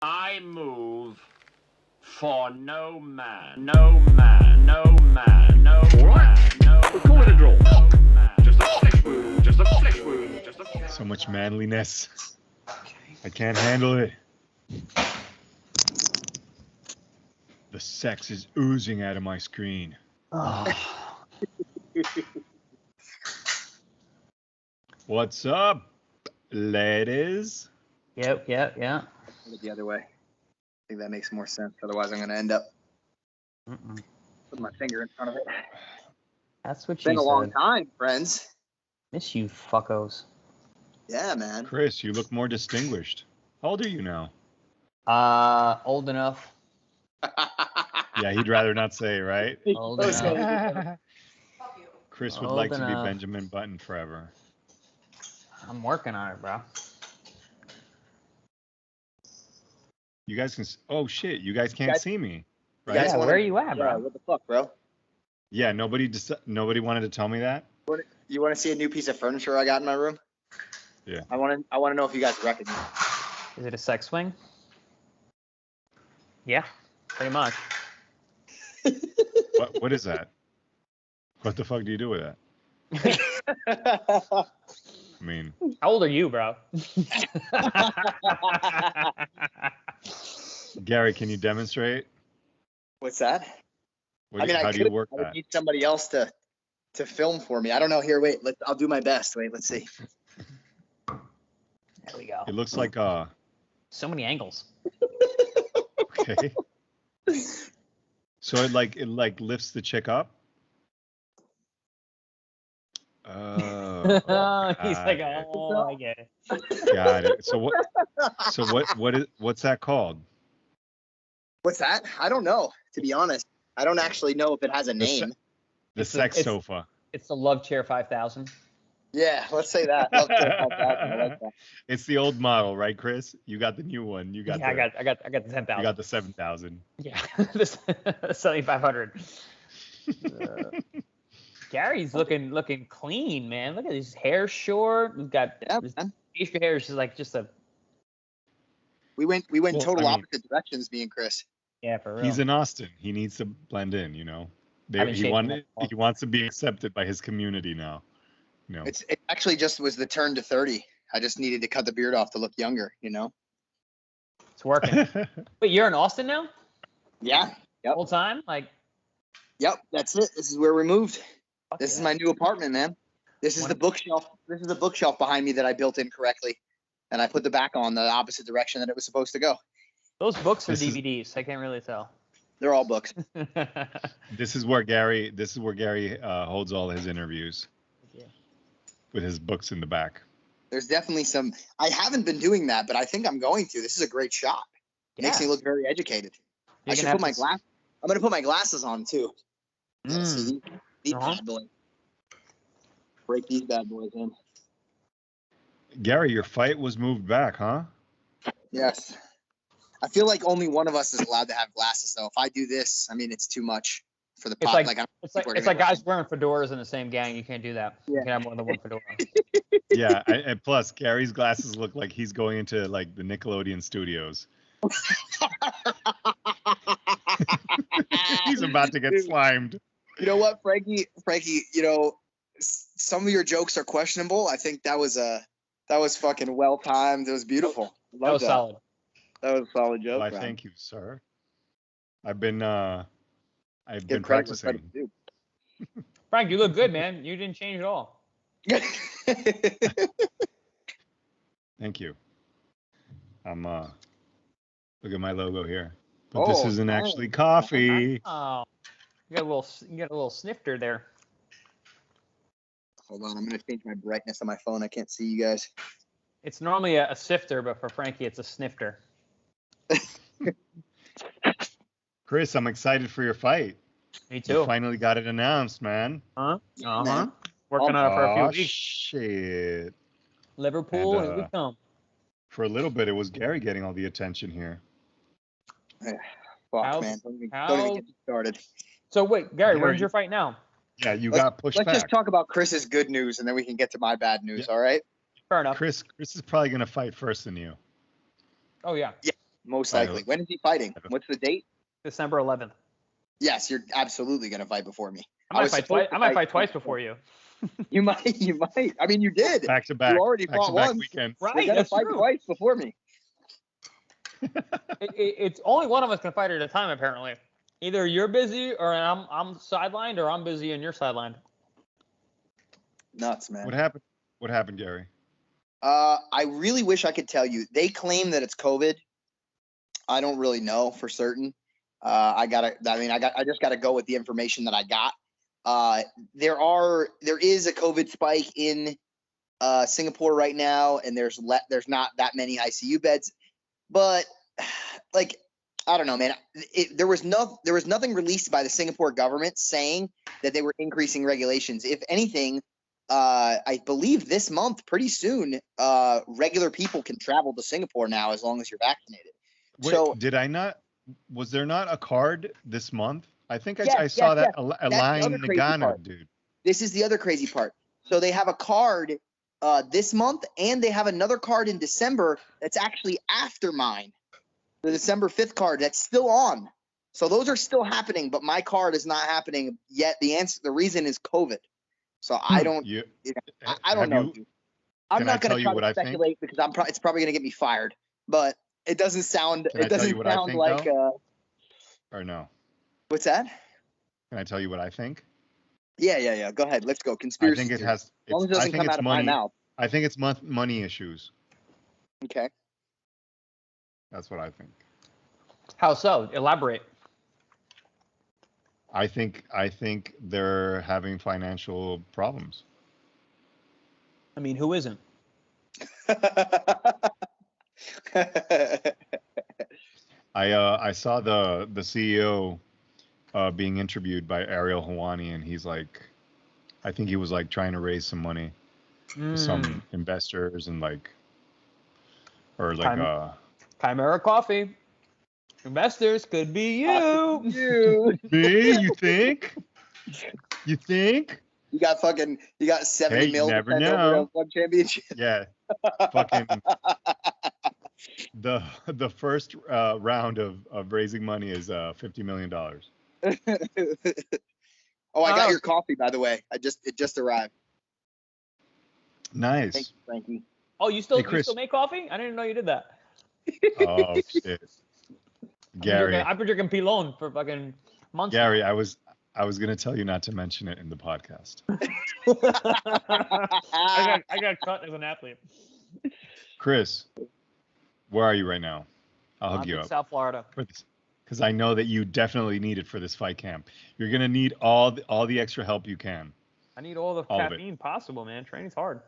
I move for no man, no man, no man, no man, no We're calling it a draw. no man. Just a flesh wound, just a flesh wound, just a flesh So much manliness. I can't handle it. The sex is oozing out of my screen. What's up, ladies? Yep. The other way. I think that makes more sense. Otherwise, I'm going to end up putting my finger in front of it. That's what It's been she a long said. time, friends. Miss you fuckos. Yeah, man. Chris, you look more distinguished. How old are you now? Old enough. Yeah, he'd rather not say, right? Old Okay. enough. Chris would Old like to enough. be Benjamin Button forever. I'm working on it, bro. You guys can. Oh shit! You guys can't guys- see me, You right? guys Yeah, wanna- where are you at, Yeah, bro? what the fuck, bro? Yeah. Nobody wanted to tell me that. You want to see a new piece of furniture I got in my room? Yeah. I want to know if you guys recognize it. Is it a sex swing? Yeah, pretty much. What is that? What the fuck do you do with that? I mean, How old are you, bro? Gary, can you demonstrate? What's that? How do you work I would that? need somebody else to film for me. I don't know. Here, wait. I'll do my best. Wait, let's see. There we go. It looks like So many angles. okay. So it lifts the chick up. Oh, He's got like, it. oh, I get it. Got it. So what's that called? What's that? I don't know. To be honest, I don't actually know if it has a The se- name. The It's sex it's- sofa. It's the Love Chair 5000. Yeah, let's say that. Love to help out. I like that. It's the old model, right, Chris? You got the new one. You got Yeah, the, I got the 10,000. you got the 7,000. Yeah, the 7,500. Gary's looking clean, man. Look at his hair short. We've got Yeah, his man. facial hair is just like just a We went Well, total I mean- opposite directions, me and Chris. yeah for real. He's in Austin. He needs to blend in, you know. I've been shaving He wants to be accepted by his community now. You know. It actually just was the turn to 30. I just needed to cut the beard off to look younger, you know? It's working. Wait, you're in Austin now? Yeah. Yep. Full time? Like Yep. That's it. This is where we moved. fuck This is yeah. my new apartment, man. This is the bookshelf. This is the bookshelf behind me that I built incorrectly. And I put the back on the opposite direction that it was supposed to go. Those books are This is- DVDs. I can't really tell. They're all books. This is where Gary holds all his interviews. Yeah. With his books in the back. There's definitely some. I haven't been doing that, but I think I'm going to. This is a great shop. It makes Yeah. me look very educated. You're I should gonna put my have to- glass. I'm gonna put my glasses on too. Yeah, see, these Uh-huh. bad boys. Break these bad boys in. Gary, your fight was moved back, huh? Yes. I feel like only one of us is allowed to have glasses, though. If I do this, I mean, it's too much for the It's pot. like I'm it's like we're it's gonna like go- guys wearing fedoras in the same gang. You can't do that. You Yeah. can have more than one fedora. Yeah, and plus Gary's glasses look like he's going into like the Nickelodeon studios. He's about to get Dude. slimed. You know what, Frankie? You know, some of your jokes are questionable. I think that was fucking well timed. It was beautiful. That was solid. That was a solid joke. Well, I man. thank you, sir. I've been Give credit where practicing. credit's due. Frank, you look good, man. You didn't change at all. Thank you. I'm look at my logo here. But this Oh, isn't nice. actually coffee. Oh, you got a little snifter there. Hold on, I'm gonna change my brightness on my phone. I can't see you guys. It's normally a sifter, but for Frankie, it's a snifter. Chris, I'm excited for your fight. Me You too. finally got it announced, man. Huh? Yeah, Uh-huh. man. Working on it for a few Aw, weeks. shit. Liverpool, And, here we come. For a little bit, it was Gary getting all the attention here. Fuck, How- man. Don't even how- get me started. So wait, Gary, Gary- where's your fight now? Yeah, you Let's- got pushed Let's back. just talk about Chris's good news, and then we can get to my bad news. Yeah. All right? Fair enough. Chris is probably gonna fight first than you. Oh yeah. Most Right. likely. When is he fighting? What's the date? December 11th. Yes, you're absolutely gonna fight before me. I might was fight supposed twice. to I might fight fight twice before you. You might. You might. I mean, you did. Back to back. You already back fought to back once. weekend. You're Right, gonna that's fight true. twice before me. It's only one of us can fight at a time, apparently. Either you're busy, or I'm sidelined, or I'm busy and you're sidelined. Nuts, man. What happened? What happened, Gary? I really wish I could tell you. They claim that it's COVID. I don't really know for certain. I just gotta go with the information that I got. There is a COVID spike in Singapore right now, and there's not that many ICU beds, but like, I don't know, man. There was nothing released by the Singapore government saying that they were increasing regulations. If anything, I believe this month, pretty soon, regular people can travel to Singapore now as long as you're vaccinated. Wait, So did I not? Was there not a card this month? I think Yes, I saw yes, that yes. a the line other crazy Nagano, part. dude. This is the other crazy part. So they have a card this month, and they have another card in December that's actually after mine, the December 5th card that's still on. So those are still happening, but my card is not happening yet. The reason is COVID. So I don't, You, I don't have know. you- dude. I'm can I not going tell to you try what to I think? speculate because it's probably going to get me fired. But it doesn't sound. Can I It tell doesn't you what I sound think, like. or no? What's that? Can I tell you what I think? Yeah. Go ahead. Let's go. I Conspiracy. think it theory. has. As long as it I doesn't think come it's out of money. my mouth. I think it's money issues. Okay. That's what I think. How so? Elaborate. I think they're having financial problems. I mean, who isn't? I saw the CEO being interviewed by Ariel Hawani, and he's like, I think he was like trying to raise some money for some investors and Chimera Coffee. Investors could be you. me. You think? You think? You got 70 Hey, mil you to never send over know. to one championship. Yeah. Fucking the first round of raising money is $50 million. Oh, I got your coffee, by the way. It just arrived. Nice. Thank you, Frankie. Oh, you still Chris. make coffee? I didn't know you did that. Oh shit. Gary. I've been drinking Pilon for fucking months. Gary, I was gonna tell you not to mention it in the podcast. I got cut as an athlete. Chris, where are you right now? I'll hook I'm you in up South Florida. for this, because I know that you definitely need it for this fight camp. You're gonna need all the extra help you can. I need all the All of it. caffeine possible, man. Training's hard.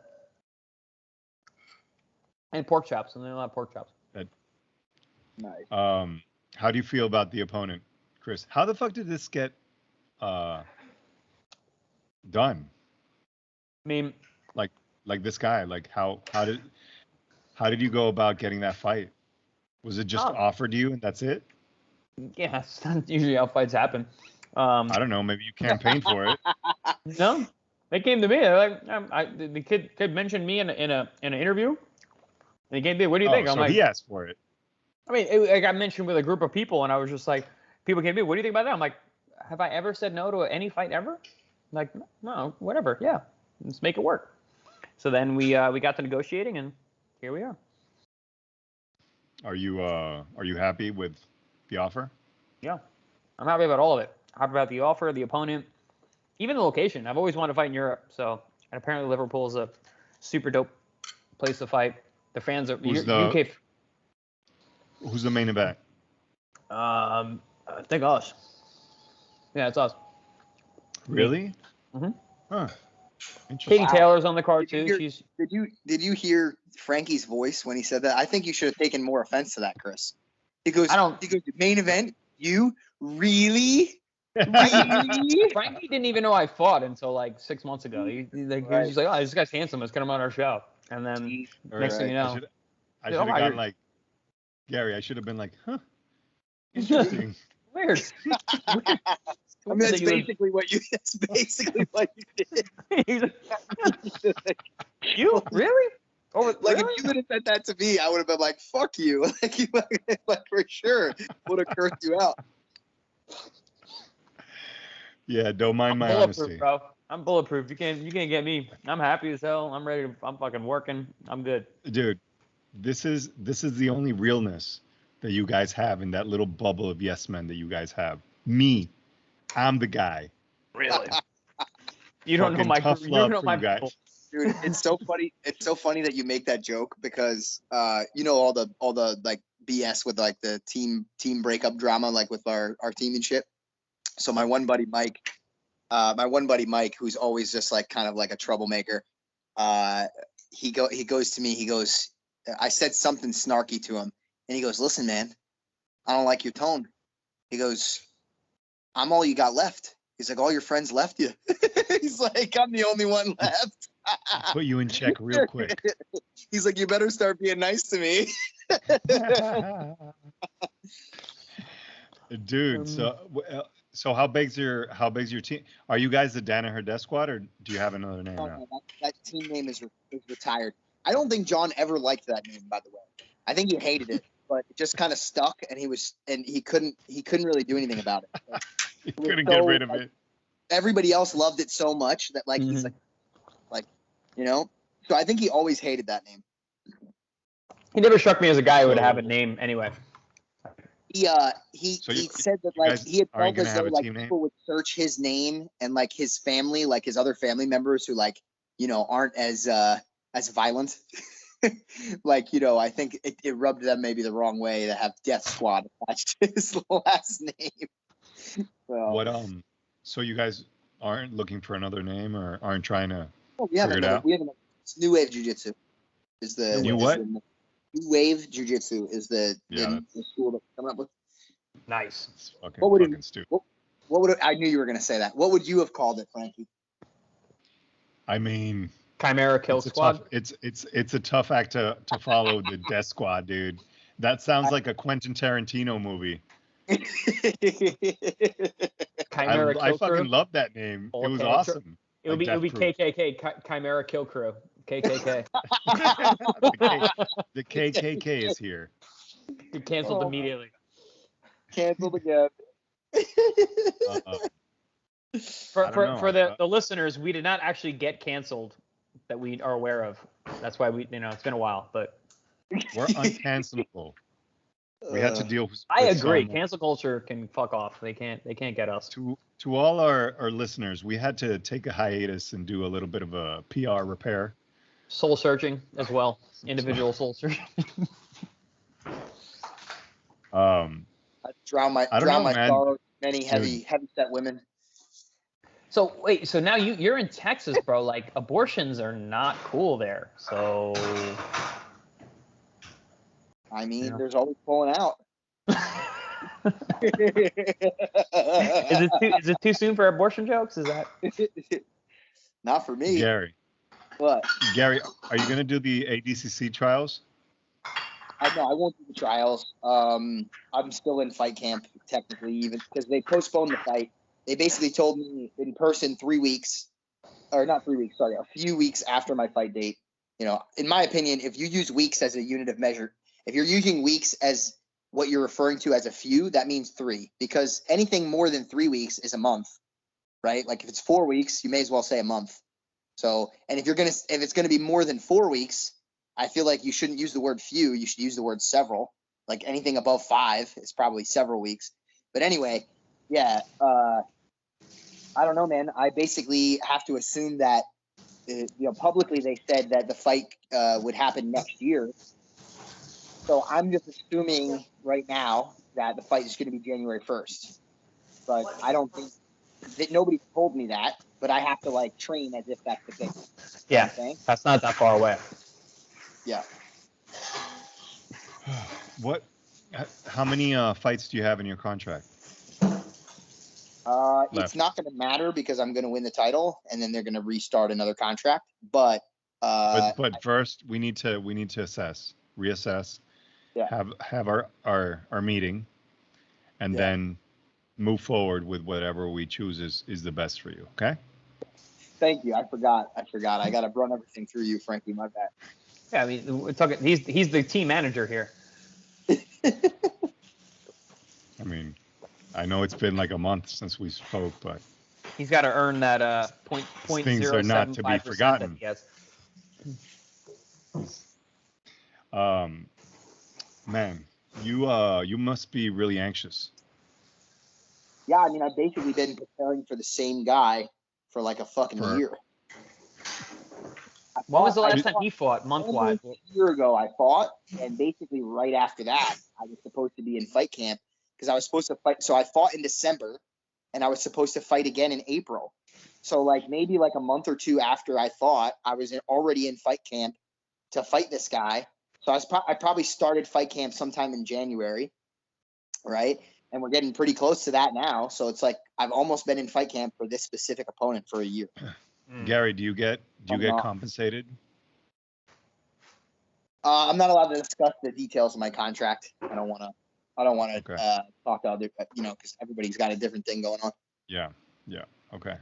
And pork chops, and then a lot of pork chops. Nice. How do you feel about the opponent, Chris? How the fuck did this get done? I mean, Like this guy? Like how did you go about getting that fight? Was it just offered to you and that's it? yeah, that's not usually how fights happen. I don't know. Maybe you campaigned for it. No, they came to me. They're like, the kid mentioned me in an interview. And he came to me, what do you think? I'm So like, he asked for it. I mean, I got mentioned with a group of people, and I was just like, people came to me, what do you think about that? I'm like, have I ever said no to any fight ever? Like, no, whatever. Yeah, let's make it work. So then we got to negotiating, and here we are. Are you happy with the offer? Yeah, I'm happy about all of it. Happy about the offer, the opponent, even the location. I've always wanted to fight in Europe, so and apparently Liverpool is a super dope place to fight. The fans are UK. Who's the main event? I think us. Yeah, it's us. Really? Mhm. Huh. Interesting. Katie Taylor's on the card too. Did you hear Frankie's voice when he said that? I think you should have taken more offense to that, Chris. He goes, main event, you really? Really? Frankie didn't even know I fought until like 6 months ago. He was just like, oh, this guy's handsome. Let's get him on our show. And then next thing you know, I should have gone like, Gary, I should have been like, huh? Interesting. Weird. I mean, that's basically what you did. You really? Oh, Like really? if you would have said that to me, I would have been like, "Fuck you!" Like for sure would have cursed you out. Yeah, don't mind my bulletproof, honesty. bro. I'm bulletproof. You can't get me. I'm happy as hell. I'm ready. I'm fucking working. I'm good. Dude, this is the only realness that you guys have in that little bubble of yes men that you guys have. Me, I'm the guy. Really? You don't know Fucking my tough you love don't know for my you guys. people. Dude, it's so funny. It's so funny that you make that joke because you know all the like BS with like the team breakup drama like with our team and shit. So my one buddy Mike, who's always just like kind of like a troublemaker, he goes to me, he goes, I said something snarky to him, and he goes, "Listen, man, I don't like your tone." He goes, "I'm all you got left." He's like, "All your friends left you." He's like, "I'm the only one left." Put you in check real quick. He's like, "You better start being nice to me." Dude, so how big's your team? Are you guys the Danaher Death Squad, or do you have another name Oh, now? no, that team name is retired. I don't think John ever liked that name, by the way. I think he hated it, but it just kind of stuck, and he couldn't really do anything about it. Like, You it was couldn't so, get rid of like, it. everybody else loved it so much that like he's like, you know. So I think he always hated that name. He never struck me as a guy who would have a name anyway. He So you said that you like guys he had aren't felt gonna as have though a like team name? people would search his name and like his family, like his other family members who like, you know, aren't as violent. Like, you know, I think it rubbed them maybe the wrong way to have Death Squad attached to his last name. So, What so you guys aren't looking for another name or aren't trying to we have figure it another. out? We have another. It's New Wave Jiu Jitsu. Is the New is what? the- New Wave Jiu Jitsu is the Yeah, school that we're coming up with. Nice. it's fucking What would it- fucking stupid. What would I knew you were gonna say that? What would you have called it, Frankie? I mean, Chimera Kill it's a Squad. tough it's a tough act to follow the Death Squad, dude. That sounds like a Quentin Tarantino movie. Chimera I Kill fucking Crew. love that name. It was Okay, awesome. It would be Death Proof. KKK. Chimera Kill Crew. KKK. The KKK is here. You're canceled immediately. Canceled again. For I don't for know. the listeners, we did not actually get canceled that we are aware of. That's why it's been a while, but We're uncancelable. We had to deal with I agree. some- Cancel culture can fuck off. They can't get us. to all our listeners, we had to take a hiatus and do a little bit of a PR repair. Soul searching as well. Individual soul searching. I drown my I don't know, man. sorrows in many heavy set women. So wait, so now you're in Texas, bro. Like abortions are not cool there. So I mean, Yeah. there's always pulling out. is it too soon for abortion jokes? Is that Not for me. Gary, What? are you going to do the ADCC trials? I won't do the trials. I'm still in fight camp technically, even because they postponed the fight. They basically told me in person 3 weeks, or not 3 weeks, sorry, a few weeks after my fight date. You know, in my opinion, if you use weeks as a unit of measure, if you're using weeks as what you're referring to as a few, that means 3, because anything more than 3 weeks is a month, right? Like if it's 4 weeks, you may as well say a month. So, and if it's gonna be more than 4 weeks, I feel like you shouldn't use the word few. You should use the word several. Like anything above 5 is probably several weeks. But anyway, yeah. I don't know, man. I basically have to assume that, publicly they said that the fight would happen next year. So I'm just assuming right now that the fight is going to be January 1st. But I don't think that nobody told me that. But I have to like train as if that's the case. You know what I'm saying? That's not that far away. Yeah. How many fights do you have in your contract? It's Left. not going to matter because I'm going to win the title, and then they're going to restart another contract. But first we need to reassess, Yeah. have our meeting, and then move forward with whatever we choose is the best for you. Okay. Thank you. I forgot. I got to run everything through you, Frankie. My bad. Yeah, I mean, we're talking. He's the team manager here. I mean, I know it's been like a month since we spoke, but He's got to earn that point things are not to be 0.075% forgotten. that he has. Man, you must be really anxious. Yeah, I mean, I've basically been preparing for the same guy for like a fucking For- year. When was the last time he fought, month-wise? Almost a year ago, I fought, and basically right after that, I was supposed to be in fight camp because I was supposed to fight. So I fought in December, and I was supposed to fight again in April. So like maybe like a month or two after I fought, I was already in fight camp to fight this guy. So I probably started fight camp sometime in January, right? And we're getting pretty close to that now. So it's like I've almost been in fight camp for this specific opponent for a year. Gary, do you get compensated? I'm not allowed to discuss the details of my contract. I don't want to Okay. talk to other, because everybody's got a different thing going on. Yeah. Okay.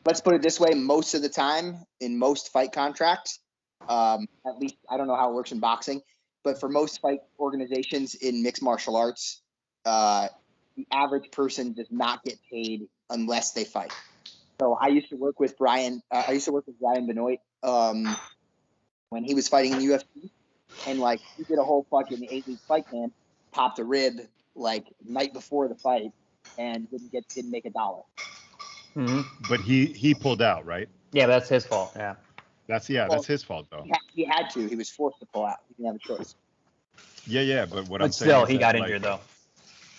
Let's put it this way: most of the time, in most fight contracts, at least I don't know how it works in boxing, but for most fight organizations in mixed martial arts, the average person does not get paid unless they fight. So I used to work with Brian. I used to work with Brian Benoit when he was fighting in the UFC, and like he did a whole fucking 8-week fight camp, popped a rib like night before the fight, and didn't make $1. Mm-hmm. But he pulled out, right? Yeah, that's his fault. Yeah. That's his fault though. He had to. He was forced to pull out. He didn't have a choice. Yeah. But what I'm But saying still, is he that, got like, injured though.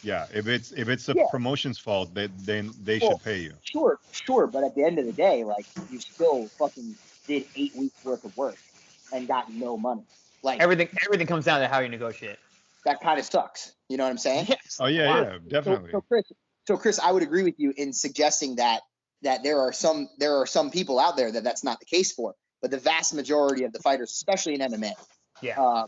Yeah, if it's the Yeah. promotion's fault, they should pay you. Sure. But at the end of the day, like you still fucking did 8 weeks worth of work and got no money. Like Everything comes down to how you negotiate. that kind of sucks. You know what I'm saying? Yes. Oh yeah, definitely. So Chris, I would agree with you in suggesting that there are some people out there that's not the case for, but the vast majority of the fighters, especially in MMA, Yeah.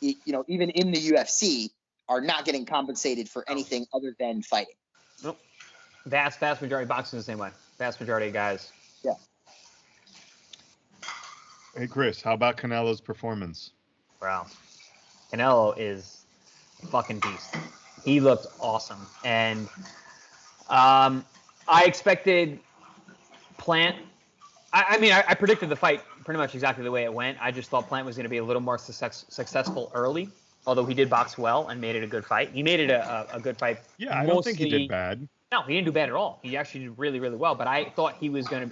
Even in the UFC, are not getting compensated for anything other than fighting. Nope. Vast majority of boxing is the same way. Vast majority of guys. Yeah. Hey Chris, how about Canelo's performance? Wow. Canelo is a fucking beast. He looked awesome. And I expected Plant. I predicted the fight pretty much exactly the way it went. I just thought Plant was going to be a little more successful early, although he did box well and made it a good fight. He made it a good fight. Yeah, I don't think he did bad. No, he didn't do bad at all. He actually did really, really well. But I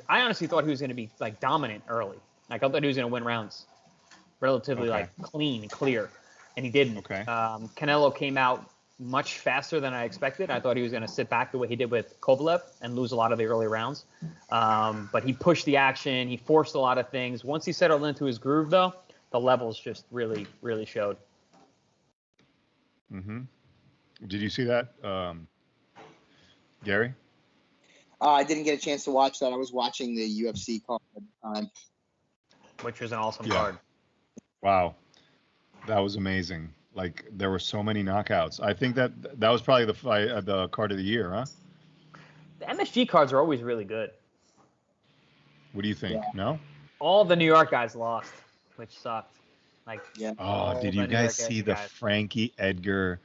honestly thought he was going to be like dominant early. Like I thought he was going to win rounds relatively like clean and clear, and he didn't. Okay. Canelo came out much faster than I expected. I thought he was going to sit back the way he did with Kovalev and lose a lot of the early rounds. But he pushed the action. He forced a lot of things. Once he settled into his groove, though, the levels just really, really showed. Mm-hmm. Did you see that, Gary? I didn't get a chance to watch that. I was watching the UFC card at the time. Which was an awesome card. Wow. That was amazing. Like, there were so many knockouts. I think that was probably the card of the year, huh? The MSG cards are always really good. What do you think? Yeah. No? All the New York guys lost, which sucked. Like, Yeah. Oh, did you guys see the Frankie Edgar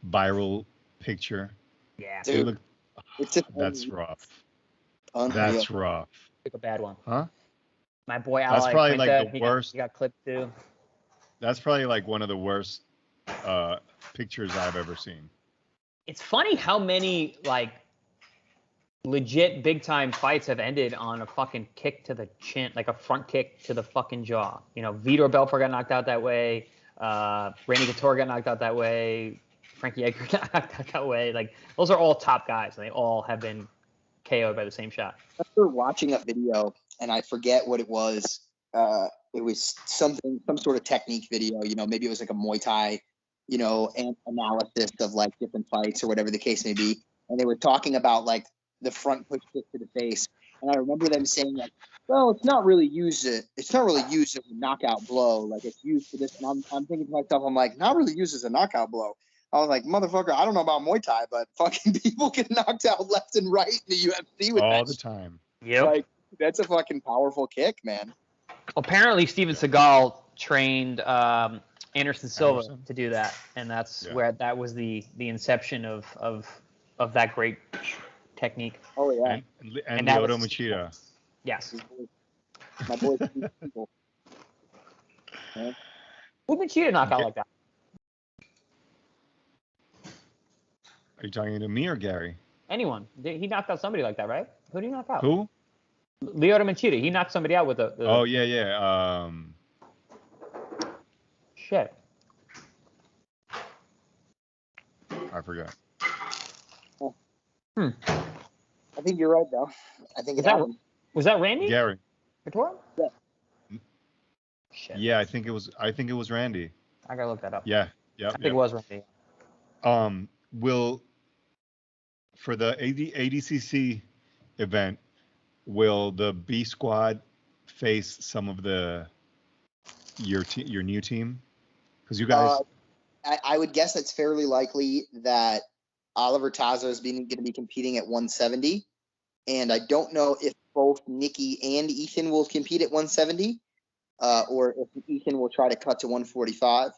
viral picture? Yeah. Dude, It looked- it's just that's rough. unreal. That's rough. Took a bad one. Huh? My boy That's Ali probably like Quinta, the worst. He got clipped too. That's probably like one of the worst pictures I've ever seen. It's funny how many like legit big time fights have ended on a fucking kick to the chin, like a front kick to the fucking jaw. You know, Vitor Belfort got knocked out that way. Randy Couture got knocked out that way. Frankie Edgar got knocked out that way. Like those are all top guys, and they all have been KO'd by the same shot. I remember watching a video, and I forget what it was. It was some sort of technique video. You know, maybe it was like a Muay Thai, and analysis of like different fights or whatever the case may be. And they were talking about like the front push kick to the face. And I remember them saying like, well, it's not really used as a knockout blow. Like it's used for this. And I'm thinking to myself, I'm like, not really used as a knockout blow. I was like, motherfucker, I don't know about Muay Thai, but fucking people get knocked out left and right in the UFC with All that the shit. time. Yep. Like, that's a fucking powerful kick, man. Apparently, Steven Seagal trained Anderson Silva Anderson? to do that, and that's Yeah. where that was the inception of that great technique. Oh yeah. And that Lyoto was- Machida. Yes. My boy. People. Who did Cheetah knock out like that? Are you talking to me or Gary? Anyone? He knocked out somebody like that, right? Who did he knock out? Who? Lyoto Machida. He knocked somebody out with a. Oh yeah. Shit. I forgot. I think you're right though. I think Is it that happened. was that Randy Gary. Couture? Yeah. Shit. Yeah, I think it was Randy. I gotta look that up. Yeah. I think it was Randy. Will for the ADCC event, will the B squad face some of your new team? Because you guys. I would guess it's fairly likely that Oliver Taza is going to be competing at 170, and I don't know if both Nikki and Ethan will compete at 170, or if Ethan will try to cut to 145.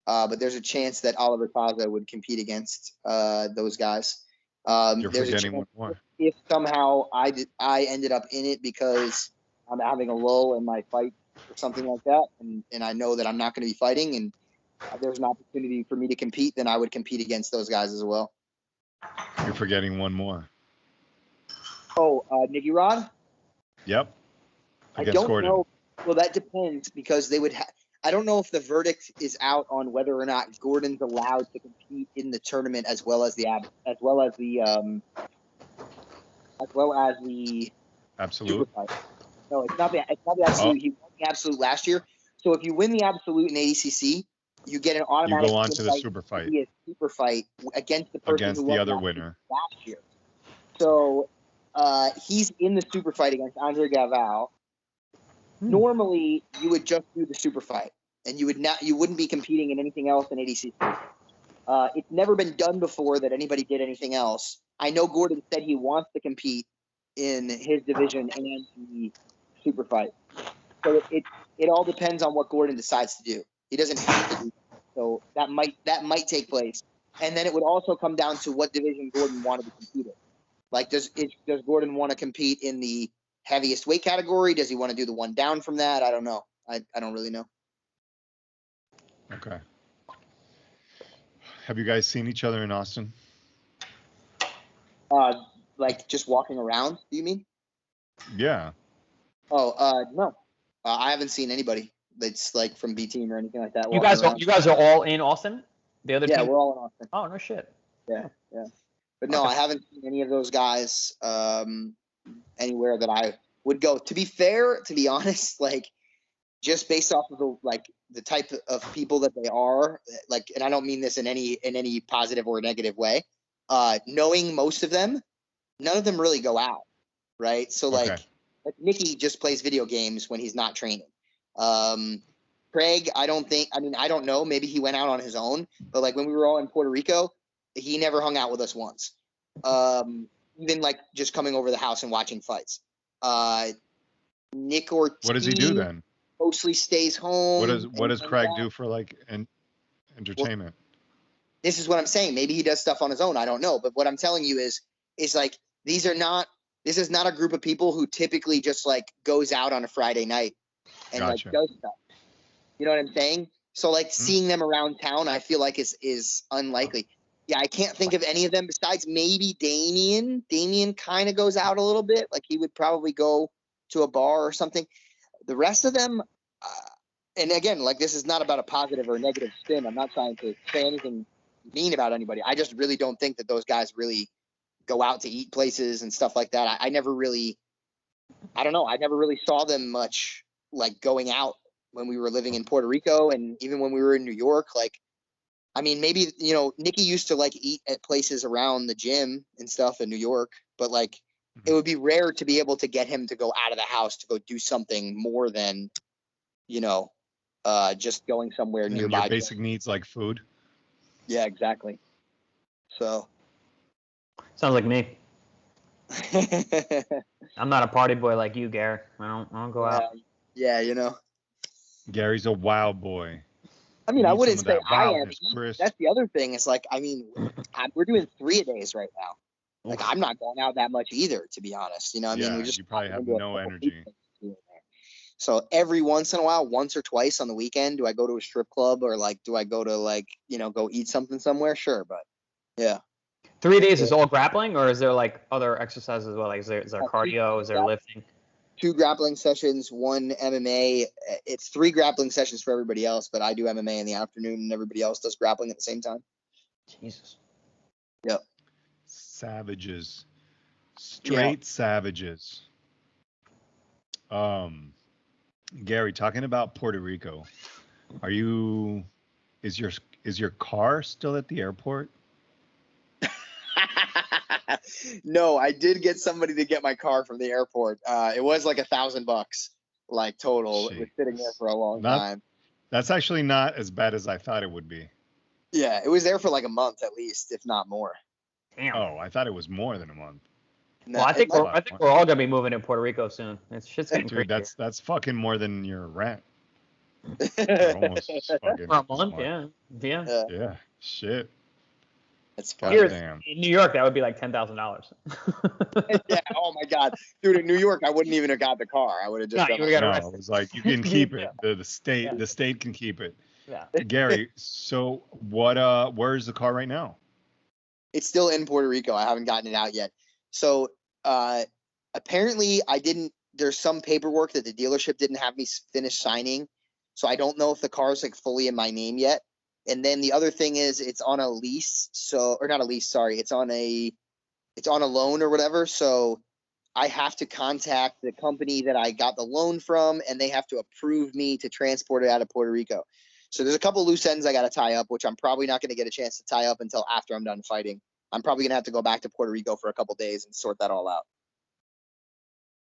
But there's a chance that Oliver Taza would compete against those guys. You're there's forgetting one more. If somehow I ended up in it because I'm having a lull in my fight or something like that, and I know that I'm not going to be fighting, and there's an opportunity for me to compete, then I would compete against those guys as well. You're forgetting one more. Oh, Nicky Rod? Yep. I Against don't Gordon. know. Well, that depends because they would. I don't know if the verdict is out on whether or not Gordon's allowed to compete in the tournament as well as the Absolute. super fight. No, it's not the absolute. Oh. He won the absolute last year. So if you win the absolute in ADCC, you get an You automatic. go on to the invite super to fight be a super fight against the person against who the won other last winner. year. So he's in the super fight against Andre Galvao. Normally, you would just do the super fight, and you wouldn't be competing in anything else in ADCC. It's never been done before that anybody did anything else. I know Gordon said he wants to compete in his division and the super fight. So it all depends on what Gordon decides to do. He doesn't have to do that. So that might take place. And then it would also come down to what division Gordon wanted to compete in. Like, does Gordon want to compete in the heaviest weight category? Does he want to do the one down from that? I don't know. I don't really know. Okay. Have you guys seen each other in Austin? Like just walking around, do you mean? Yeah. Oh, no. I haven't seen anybody that's like from B team or anything like that. You walking guys around. are all in Austin? The other Yeah, team? we're all in Austin. Oh, no shit. Yeah. But no, Okay. I haven't seen any of those guys anywhere that I would go. To be fair, to be honest, like just based off of the type of people that they are, like, and I don't mean this in any positive or negative way. Knowing most of them, none of them really go out, right? So like Nicky just plays video games when he's not training. Craig, I don't know. Maybe he went out on his own, but like when we were all in Puerto Rico, he never hung out with us once. Even like just coming over the house and watching fights. Nick Ortiz. What does he do then? Mostly stays home. What does Craig do for like entertainment? This is what I'm saying. Maybe he does stuff on his own. I don't know. But what I'm telling you is like this is not a group of people who typically just like goes out on a Friday night and like does stuff. You know what I'm saying? So like seeing them around town, I feel like is unlikely. Yeah, I can't think of any of them besides maybe Damien. Damien kind of goes out a little bit. Like he would probably go to a bar or something. The rest of them, and again, like this is not about a positive or a negative spin. I'm not trying to say anything mean about anybody. I just really don't think that those guys really go out to eat places and stuff like that. I never really saw them much like going out when we were living in Puerto Rico and even when we were in New York. Like, I mean, maybe, you know, Nicky used to like eat at places around the gym and stuff in New York, but like it would be rare to be able to get him to go out of the house to go do something more than, you know, just going somewhere nearby. Your basic needs like food. Yeah, exactly. So. Sounds like me. I'm not a party boy like you, Garrett. I don't go out. Yeah, you know. Gary's a wild boy. I mean, You I need wouldn't some of say that I am. wildness, Chris. That's the other thing. Is like, I mean, we're doing 3-a-days right now. Like, I'm not going out that much either, to be honest. You know, what I mean, Yeah, we just you probably popping have into a no couple energy. weekends here and there. So every once in a while, once or twice on the weekend, do I go to a strip club or like, do I go to like, go eat something somewhere? Sure, but yeah. 3 days is all grappling, or is there like other exercises as well? Like is there cardio? Is there lifting? 2 grappling sessions, 1 MMA. It's 3 grappling sessions for everybody else, but I do MMA in the afternoon and everybody else does grappling at the same time. Jesus. Yep. Savages. Straight savages. Gary, talking about Puerto Rico, is your car still at the airport? No, I did get somebody to get my car from the airport. It was like $1,000, like total. It was sitting there for a long time. That's actually not as bad as I thought it would be. Yeah, it was there for like a month at least, if not more. Damn. Oh, I thought it was more than a month. No, Well, I think we're all gonna be moving to Puerto Rico soon. It's shit's getting Dude, crazy. that's fucking more than your rent. Or almost fucking For a month, more. yeah. Yeah, shit. That's funny. Goddamn. In New York, that would be like $10,000. Yeah. Oh my God, dude. In New York, I wouldn't even have got the car. I would have just. No, you would've got No, arrested. it was like you can keep it. Yeah. The state can keep it. Yeah. Gary, so where is the car right now? It's still in Puerto Rico. I haven't gotten it out yet. So apparently there's some paperwork that the dealership didn't have me finish signing. So I don't know if the car's like fully in my name yet. And then the other thing is it's on a lease. Or not a lease, sorry. It's on a loan or whatever. So I have to contact the company that I got the loan from and they have to approve me to transport it out of Puerto Rico. So there's a couple loose ends I got to tie up, which I'm probably not going to get a chance to tie up until after I'm done fighting. I'm probably going to have to go back to Puerto Rico for a couple days and sort that all out.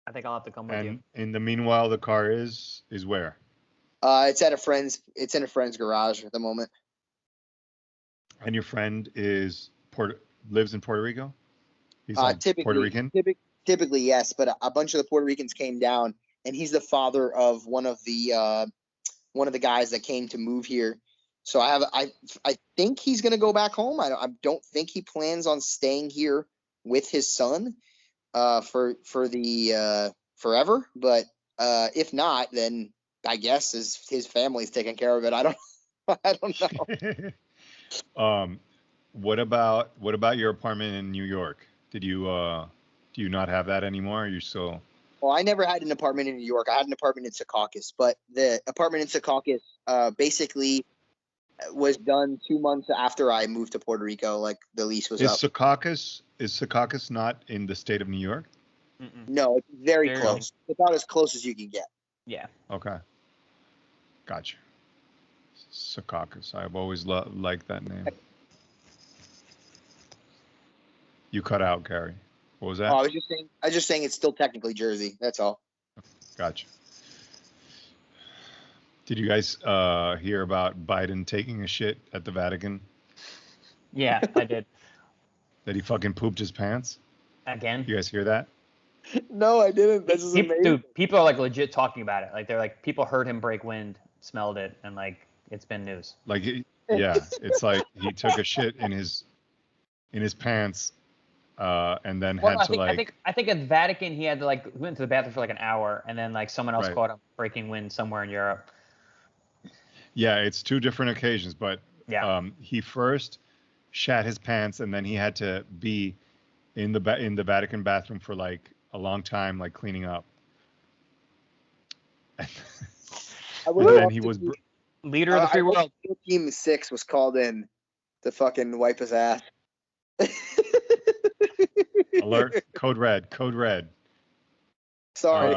I think I'll have to come with you. And in the meanwhile, the car is where? It's in a friend's garage at the moment. And your friend lives in Puerto Rico? He's Typically, Puerto Rican? Typically, yes, but a bunch of the Puerto Ricans came down, and he's the father of one of the guys that came to move here. So I think he's gonna go back home. I don't think he plans on staying here with his son for the forever. But if not, then I guess his family's taking care of it. I don't know. What about your apartment in New York? Do you not have that anymore? Are you still? Well, I never had an apartment in New York. I had an apartment in Secaucus, but the apartment in Secaucus basically was done 2 months after I moved to Puerto Rico. Like the lease was up. Is Secaucus not in the state of New York? Mm-mm. No, it's very Very close. It's about as close as you can get. Yeah. Okay. Gotcha. Secaucus. I've always liked that name. You cut out, Gary. What was that? Oh, I was just saying it's still technically Jersey. That's all. Gotcha. Did you guys hear about Biden taking a shit at the Vatican? Yeah, I did. That he fucking pooped his pants? Again. You guys hear that? No, I didn't. This is amazing. Dude, people are like legit talking about it. Like they're like people heard him break wind, smelled it, and like it's been news. Like, yeah, it's like he took a shit in his pants, and then had to like. I think at the Vatican he had to like went to the bathroom for like an hour, and then like someone else Right. caught him breaking wind somewhere in Europe. Yeah, it's 2 different occasions, but Yeah. he first shat his pants, and then he had to be in the Vatican bathroom for like a long time, like cleaning up. I And would then love he to was. see- Leader of the free I wish world. Team 6 was called in to fucking wipe his ass. Alert! Code red. Sorry.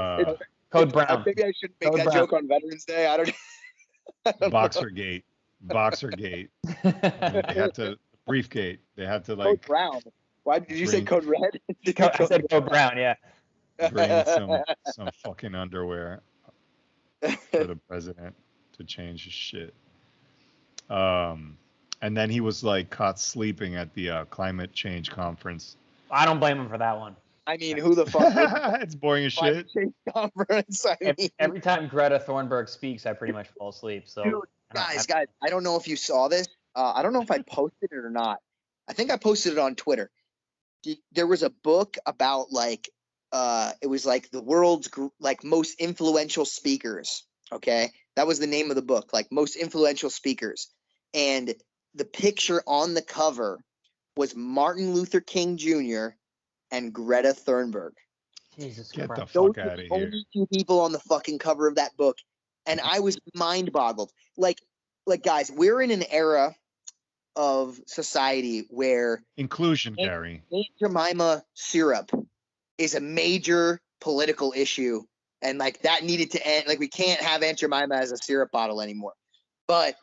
Code Brown. Maybe I shouldn't make Code that Brown. joke on Veterans Day. I don't know. Boxergate. They had to briefgate. They had to Code like Brown. Why did you say bring- Code Red? I said Code Brown. Yeah. bring some fucking underwear for the president to change his shit. And then he was like caught sleeping at the climate change conference. I don't blame him for that one. I mean, who the fuck would It's boring as climate shit. change conference? I mean, Every time Greta Thunberg speaks, I pretty much fall asleep. So dude, guys, I don't know if you saw this. I don't know if I posted it or not. I think I posted it on Twitter. There was a book about like, it was like the world's like most influential speakers. Okay, that was the name of the book, like most influential speakers, and the picture on the cover was Martin Luther King Jr. and Greta Thunberg. Jesus Get the Christ. fuck Those out were of the here. only two people on the fucking cover of that book, and I was mind boggled. Like guys, we're in an era of society where Inclusion, Gary. Aunt Jemima syrup is a major political issue, and like that needed to end. Like we can't have Aunt Jemima as a syrup bottle anymore. But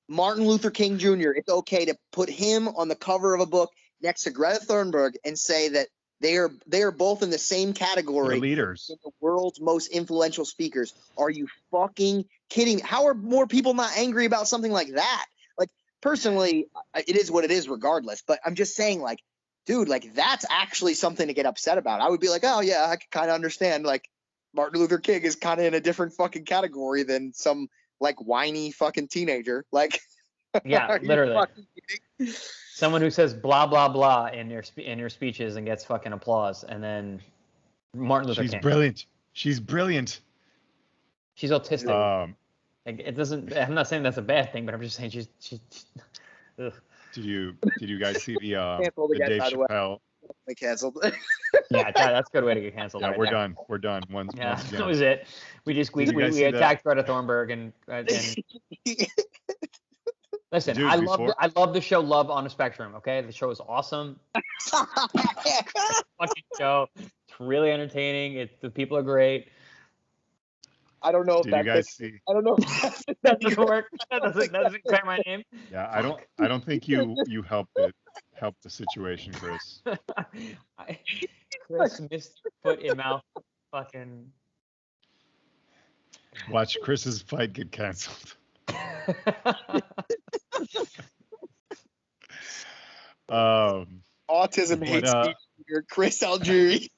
Martin Luther King Jr., it's okay to put him on the cover of a book next to Greta Thunberg and say that they are both in the same They're category leaders. in the world's most influential speakers. Are you fucking kidding me? How are more people not angry about something like that? Like, personally, it is what it is regardless. But I'm just saying, like, dude, like, that's actually something to get upset about. I would be like, oh, yeah, I can kind of understand. Like, Martin Luther King is kind of in a different fucking category than some, like, whiny fucking teenager. Like, Yeah, are you literally. fucking kidding? Someone who says blah blah blah in your speeches and gets fucking applause, and then Martin Luther She's King. brilliant. She's brilliant. She's autistic. Like, it doesn't. I'm not saying that's a bad thing, but I'm just saying she's. Ugh. Did you guys see the Canceled again, Dave by the way. Chappelle? They canceled. Yeah, that's a good way to get canceled. Yeah, right we're there. done. We're done. Once Yeah, again. that was it. We Did you guys we see that? attacked Greta Thunberg and listen. Dude, I love the show Love on a Spectrum. Okay, the show is awesome. Fucking show. It's really entertaining. The people are great. I don't know if Did you guys see? I don't know. That doesn't work. That doesn't clear my name. Yeah, I don't think you helped the situation, Chris. Chris missed foot in mouth. Fucking. Watch Chris's fight get canceled. Autism But, hate speech leader Chris Algieri.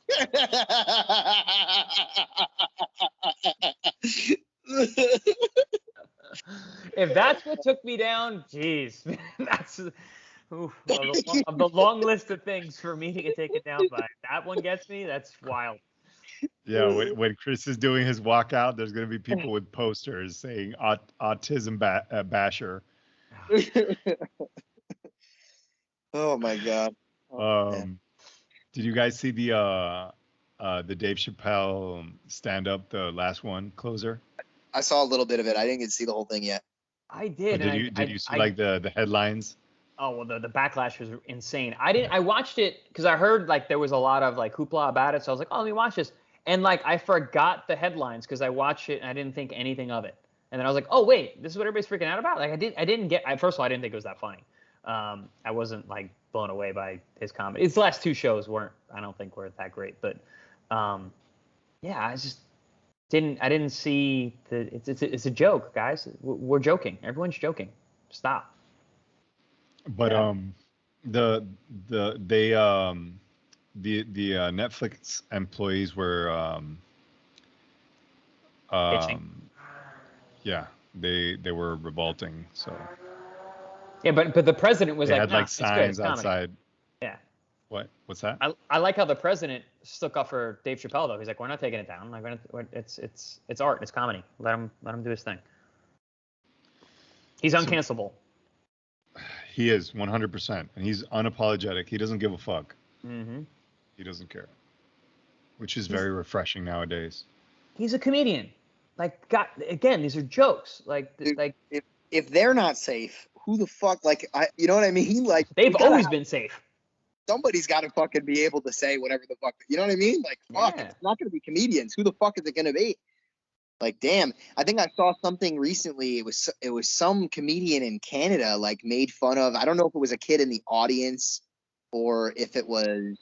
If that's what took me down, jeez, that's of the long list of things for me to get taken down by. That one gets me. That's wild. Yeah, when Chris is doing his walkout, there's gonna be people with posters saying autism basher. Oh my god. Did you guys see the Dave Chappelle stand up, the last one, closer? I saw a little bit of it. I didn't get to see the whole thing yet. I did. Did you see like the headlines? Oh well, the backlash was insane. I watched it because I heard like there was a lot of like hoopla about it, so I was like, oh, let me watch this. And like I forgot the headlines because I watched it and I didn't think anything of it. And then I was like, oh wait, this is what everybody's freaking out about. Like I didn't get. First of all, I didn't think it was that funny. I wasn't like blown away by his comedy. His last two shows I don't think were that great. But yeah, I just didn't see it's a joke, guys. We're joking. Everyone's joking. Stop. But the Netflix employees were yeah, they were revolting. So yeah, but the president was they like, had like signs outside. Yeah. What's that? I like how the president stuck up for Dave Chappelle though. He's like, we're not taking it down. Like, it's art, it's comedy. Let him do his thing. He's uncancelable. He is 100%, and he's unapologetic. He doesn't give a fuck. Mm-hmm. He doesn't care, which is very refreshing nowadays. He's a comedian. Like, God, again, these are jokes. Like, Dude, like if they're not safe, who the fuck? Like, you know what I mean? Like, they've always been safe. Somebody's got to fucking be able to say whatever the fuck. You know what I mean? Like, fuck, Yeah. it's not going to be comedians. Who the fuck is it going to be? Like, damn. I think I saw something recently. It was some comedian in Canada like made fun of. I don't know if it was a kid in the audience or if it was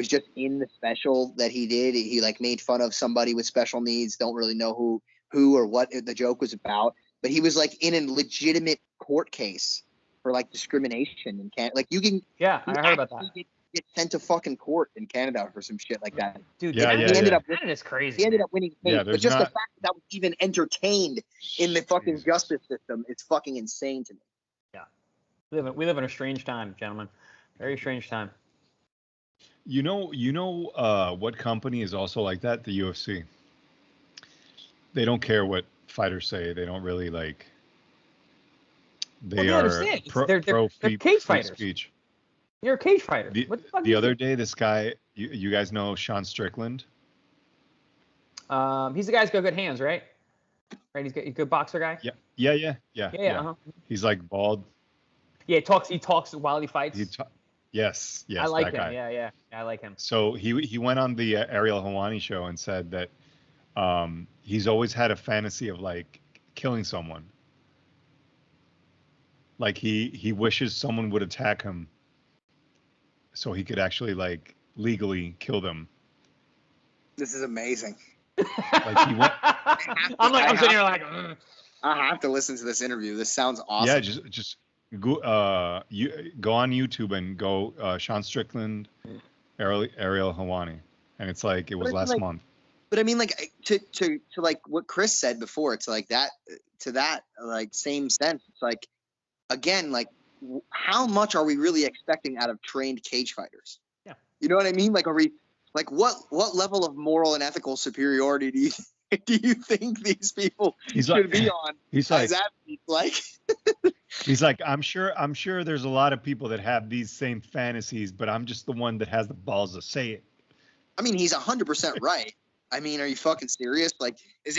just in the special that he did. He like made fun of somebody with special needs. Don't really know who or what the joke was about. But he was like in a legitimate court case for like discrimination in Canada. Like you can. Yeah, I heard about that. Get get sent to fucking court in Canada for some shit like that. Dude, Yeah, he ended up Canada's crazy. he ended up winning the case, Yeah, but there's just the not- fact that was even entertained in the fucking Jesus. justice system, it's fucking insane to me. We live in a strange time, gentlemen. Very strange time. You know what company is also like that? The UFC. They don't care what fighters say. They don't really like. They Well, are understand. They're pro cage free fighters. speech. You're a cage fighter. What the fuck The is other it? day, this guy, you guys know Sean Strickland? He's the guy who's got good hands, right? Right, he's a good boxer guy. Yeah. Uh-huh. He's like bald. Yeah, he talks while he fights. Yes, I like that him. guy. Yeah, I like him. So he went on the Ariel Helwani show and said that he's always had a fantasy of like killing someone. Like he wishes someone would attack him so he could actually like legally kill them. This is amazing. Like he went, I'm sitting here like, I have to listen to this interview. This sounds awesome. yeah, just go you go on YouTube and go Sean Strickland, Ariel Helwani, and it's like it was last month. But I mean, like to like what Chris said before, it's like that to that like same sense. It's like again, like how much are we really expecting out of trained cage fighters? Yeah, you know what I mean. Like, are we like what level of moral and ethical superiority do you think these people should be on? He's like, he's like, I'm sure there's a lot of people that have these same fantasies, but I'm just the one that has the balls to say it. I mean, he's 100% right. I mean, are you fucking serious? Like, is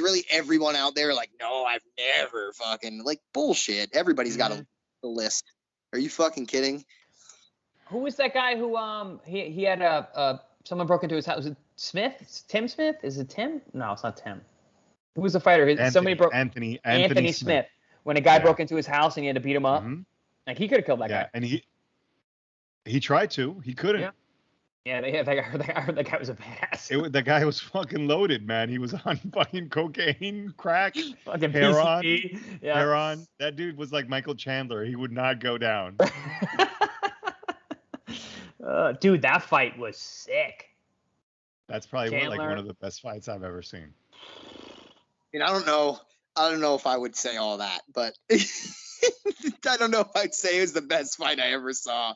really everyone out there like, no, I've never fucking like bullshit. Everybody's got a list. Are you fucking kidding? Who was that guy who he had someone broke into his house? Was it Smith? Tim Smith? Is it Tim? No, it's not Tim. Who was the fighter? Anthony Smith. When a guy broke into his house and he had to beat him up, like he could have killed that guy. And he tried to. He couldn't. Yeah, that guy was a badass. The guy was fucking loaded, man. He was on fucking cocaine, crack, fucking heroin. PCP. Yeah. Heroin. That dude was like Michael Chandler. He would not go down. Dude, that fight was sick. That's probably Chandler. one of the best fights I've ever seen. And I don't know if I would say all that, but I don't know if I'd say it was the best fight I ever saw.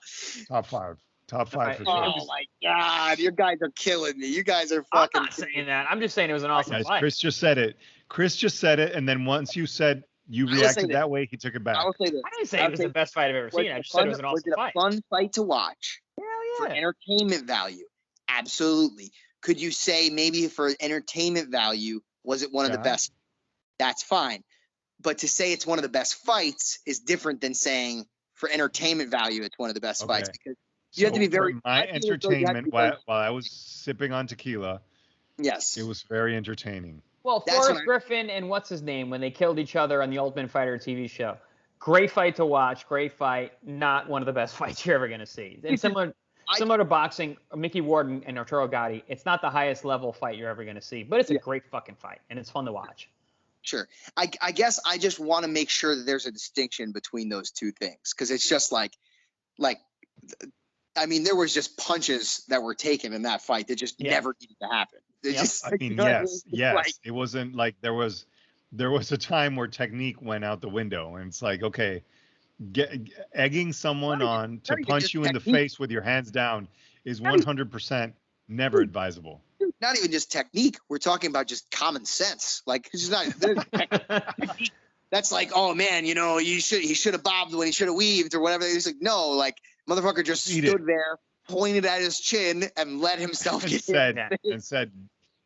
Top five for sure. Oh my God, you guys are killing me. You guys are fucking. I'm not saying that. I'm just saying it was an awesome Guys, fight. Chris just said it, and then once you said you reacted that way, he took it back. I will say this. I didn't say it was the best fight I've ever seen. I just said it was an awesome fight. Was it a fun fight to watch? Hell For yeah. entertainment value, absolutely. Could you say maybe for entertainment value, was it one of the best? That's fine. But to say it's one of the best fights is different than saying for entertainment value, it's one of the best fights, because you have to be very. For my entertainment while I was sipping on tequila. Yes. It was very entertaining. Well, Forrest Griffin and what's his name when they killed each other on the Ultimate Fighter TV show. Great fight to watch. Great fight. Not one of the best fights you're ever going to see. And similar to boxing, Mickey Ward and Arturo Gatti, it's not the highest level fight you're ever going to see, but it's a great fucking fight, and it's fun to watch. Sure. I guess I just want to make sure that there's a distinction between those two things, because it's just like, I mean, there was just punches that were taken in that fight that just never needed to happen. Yes. It wasn't like there was a time where technique went out the window, and it's like, okay, egging someone on to punch you in the face with your hands down is 100% never advisable. Dude, not even just technique. We're talking about just common sense. Like, it's not. That's like, oh man, he should have bobbed when he should have weaved or whatever. He's like, no, like motherfucker just stood there, pointed at his chin, and let himself get hit.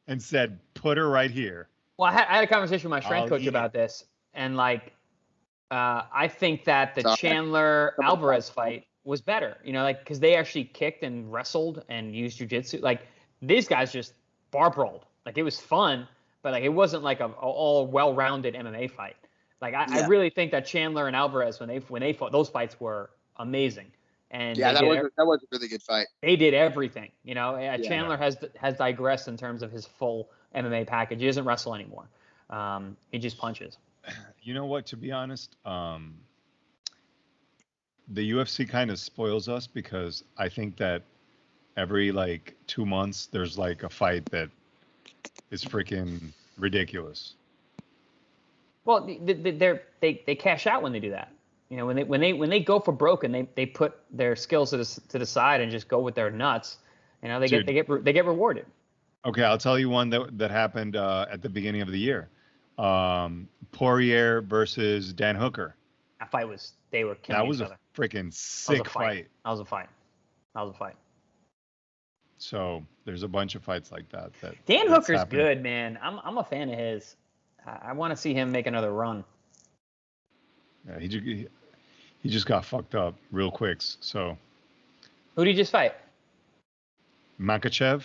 And said, put her right here. Well, I had a conversation with my strength coach about this, and like, I think that the Chandler Alvarez fight was better. Because they actually kicked and wrestled and used jiu-jitsu. Like, these guys just bar brawled. Like, it was fun, but like it wasn't like a all well-rounded MMA fight. Like, I really think that Chandler and Alvarez, when they fought, those fights were amazing. And that was a really good fight. They did everything. Chandler has digressed in terms of his full MMA package. He doesn't wrestle anymore. He just punches. You know what? To be honest, the UFC kind of spoils us because I think that every like 2 months there's like a fight that is freaking ridiculous. Well, they cash out when they do that. You know, when they go for broke and they put their skills to the side and just go with their nuts. You know, they get rewarded. Okay, I'll tell you one that happened at the beginning of the year. Poirier versus Dan Hooker. That fight they were killing That was each a other. freaking sick fight. That was a fight. So there's a bunch of fights like that. Dan Hooker's good, man. I'm a fan of his. I want to see him make another run. Yeah, he just got fucked up real quick. So who did he just fight? Makachev.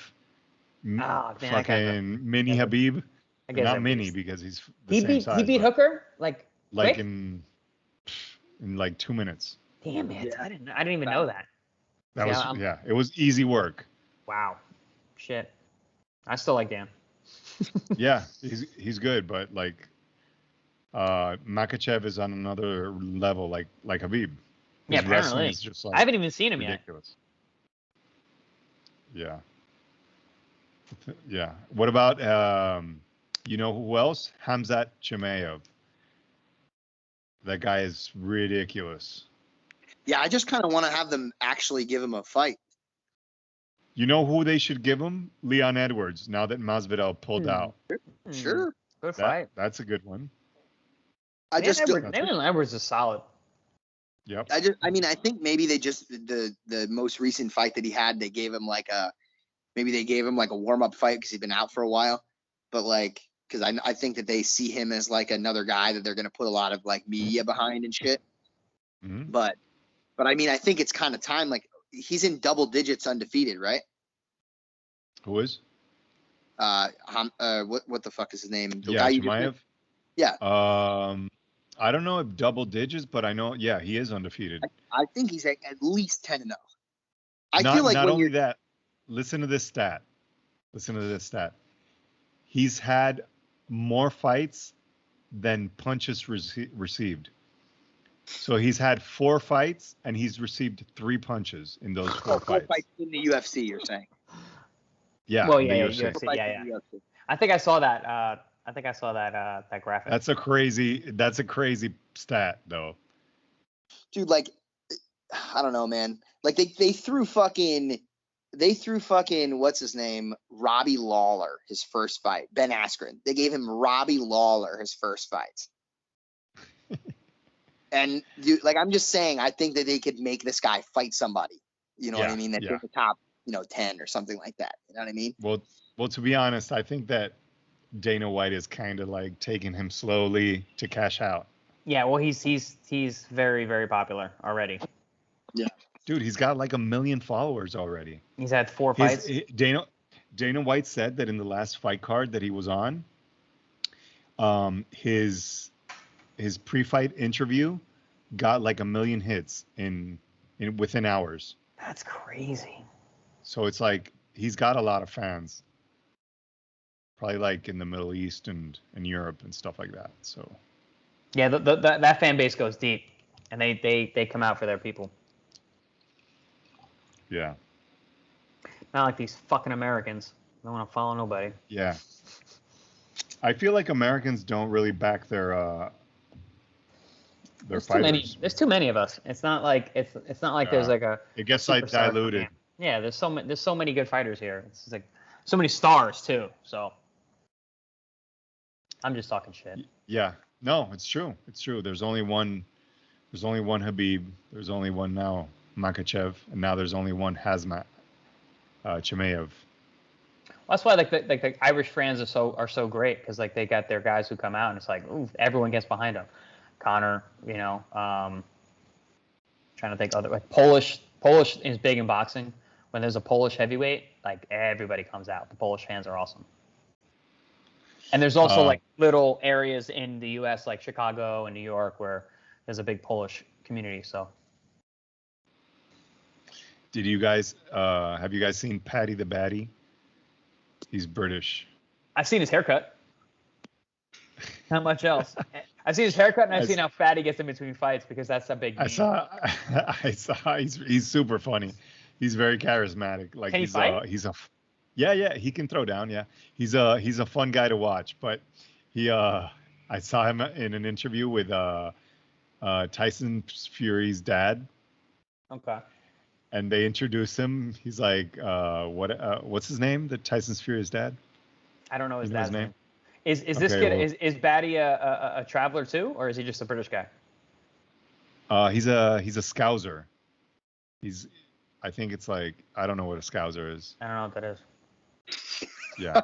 Fucking mini Habib. Not mini because he's the same size. He beat Hooker like in like 2 minutes. Damn it! Yeah. I didn't even know that. It was easy work. Wow, shit. I still like Dan. Yeah, he's good, but like Makachev is on another level, like Habib. His apparently. Is just like I haven't even seen him ridiculous. Yet. Yeah. What about you know who else? Hamzat Chimaev. That guy is ridiculous. Yeah, I just kind of want to have them actually give him a fight. You know who they should give him? Leon Edwards. Now that Masvidal pulled out. Sure. Good fight. That's a good one. Leon Edwards is solid. Yep. I think maybe they just the most recent fight that he had, they gave him like a warm up fight because he's been out for a while, but like because I think that they see him as like another guy that they're gonna put a lot of like media behind and shit. Mm-hmm. But I mean I think it's kind of time. Like he's in double digits undefeated, right? Who is? What the fuck is his name? The guy Chimaev? Yeah. I don't know if double digits, but I know, yeah, he is undefeated. I think he's at least 10-0. I feel like not only that. Listen to this stat. He's had more fights than punches received. So he's had 4 fights and he's received 3 punches in those 4 fights. 4 fights in the UFC, you're saying? Yeah. Well, yeah, UFC. Yeah. I think I saw that. That graphic. That's a crazy stat, though. Dude, like, I don't know, man. Like they threw fucking what's his name, Robbie Lawler, his first fight. Ben Askren. They gave him Robbie Lawler his first fight. And dude, like I'm just saying, I think that they could make this guy fight somebody. You know what I mean? That's in the top, 10 or something like that. You know what I mean? Well, to be honest, I think that Dana White is kind of like taking him slowly to cash out. Yeah, well, he's very, very popular already. Yeah, dude, he's got like 1 million followers already. He's had 4 fights. Dana White said that in the last fight card that he was on, his pre-fight interview got like 1 million hits in within hours. That's crazy. So it's like he's got a lot of fans. Probably like in the Middle East and Europe and stuff like that. So yeah, that fan base goes deep, and they come out for their people. Yeah. Not like these fucking Americans. They don't want to follow nobody. Yeah. I feel like Americans don't really back their fighters. There's too many of us. It's not like there's like a. It gets like diluted. Yeah, there's so many good fighters here. It's just like so many stars too. So. I'm just talking shit. Yeah. No, it's true. There's only one Habib. There's only one now, Makachev, and now there's only one Hamzat Chimaev. Well, that's why like the Irish fans are so great because like they got their guys who come out and it's like ooh, everyone gets behind them. Connor, trying to think other like Polish is big in boxing. When there's a Polish heavyweight, like everybody comes out. The Polish fans are awesome. And there's also like little areas in the U.S. like Chicago and New York where there's a big Polish community. So, have you guys seen Paddy the Baddy? He's British. I've seen his haircut. Not much else. I've seen his haircut and I've seen how fat he gets in between fights because that's a big. I saw. He's super funny. He's very charismatic. Like Can he fight? Yeah, he can throw down. Yeah, he's a fun guy to watch. But I saw him in an interview with Tyson Fury's dad. Okay. And they introduced him. He's like, what's his name? The Tyson Fury's dad. I don't know his You know dad's name. Is this kid is Batty a traveler too, or is he just a British guy? He's a Scouser. I think it's like, I don't know what a Scouser is. I don't know what that is. Yeah.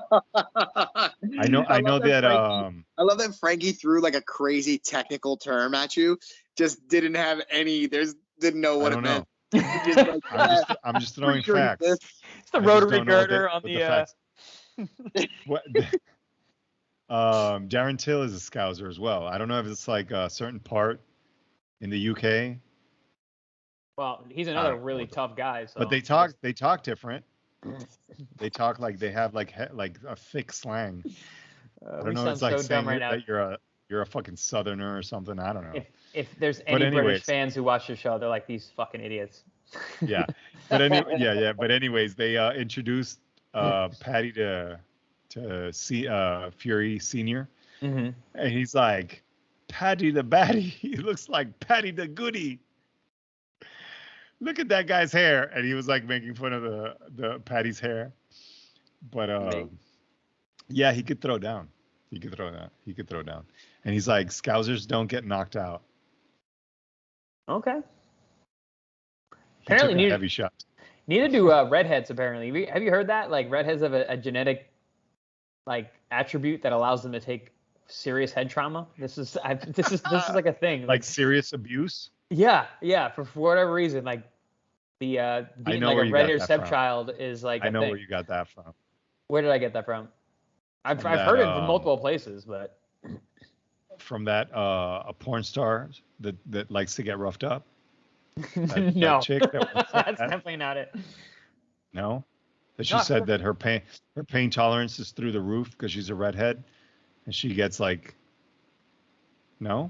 I know that I love that Frankie threw like a crazy technical term at you. Just didn't have didn't know what it meant. I'm just throwing facts. It's the rotary girder on the. What? Darren Till is a Scouser as well. I don't know if it's like a certain part in the UK. Well, he's another really tough guy. So. But they talk different. They talk like they have like a thick slang. I don't know. It's like so saying right now. that you're a fucking Southerner or something. I don't know. If there's any British fans who watch the show, they're like these fucking idiots. Yeah, but anyway, But anyways, they introduced Paddy to Fury Senior, and he's like, Paddy the Batty. He looks like Paddy the Goody. Look at that guy's hair, and he was like making fun of the Paddy's hair. But yeah, he could throw down. He could throw down. And he's like, Scousers don't get knocked out. Okay. He apparently took a heavy shot. Neither do redheads. Apparently, have you heard that? Like redheads have a genetic like attribute that allows them to take serious head trauma. This is like a thing. Like serious abuse. Yeah. For whatever reason, like the being like a red-haired stepchild is like. I know where you got that from. Where did I get that from? I've heard it from multiple places, but. From that a porn star that likes to get roughed up. No, that chick that's definitely not it. No, that she said that her pain tolerance is through the roof because she's a redhead, and she gets like. No.